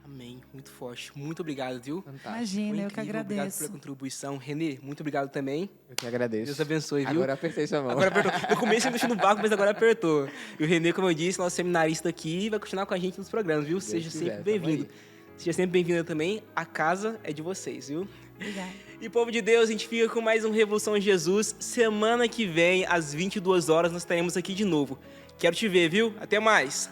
Amém, muito forte. Muito obrigado, viu? Fantástico. Imagina, Foi eu que incrível, obrigado agradeço. pela contribuição. Renê, muito obrigado também. Eu que agradeço. Deus abençoe, viu? Agora apertei sua mão. Agora apertou. No começo eu deixei no vácuo, mas agora apertou. E o Renê, como eu disse, nosso seminarista aqui, vai continuar com a gente nos programas, viu? Seja quiser, sempre bem-vindo. tamo Seja sempre bem-vindo também. A casa é de vocês, viu? Obrigada. E povo de Deus, a gente fica com mais um Revolução Jesus. Semana que vem, às 22 horas, nós estaremos aqui de novo. Quero te ver, viu? Até mais.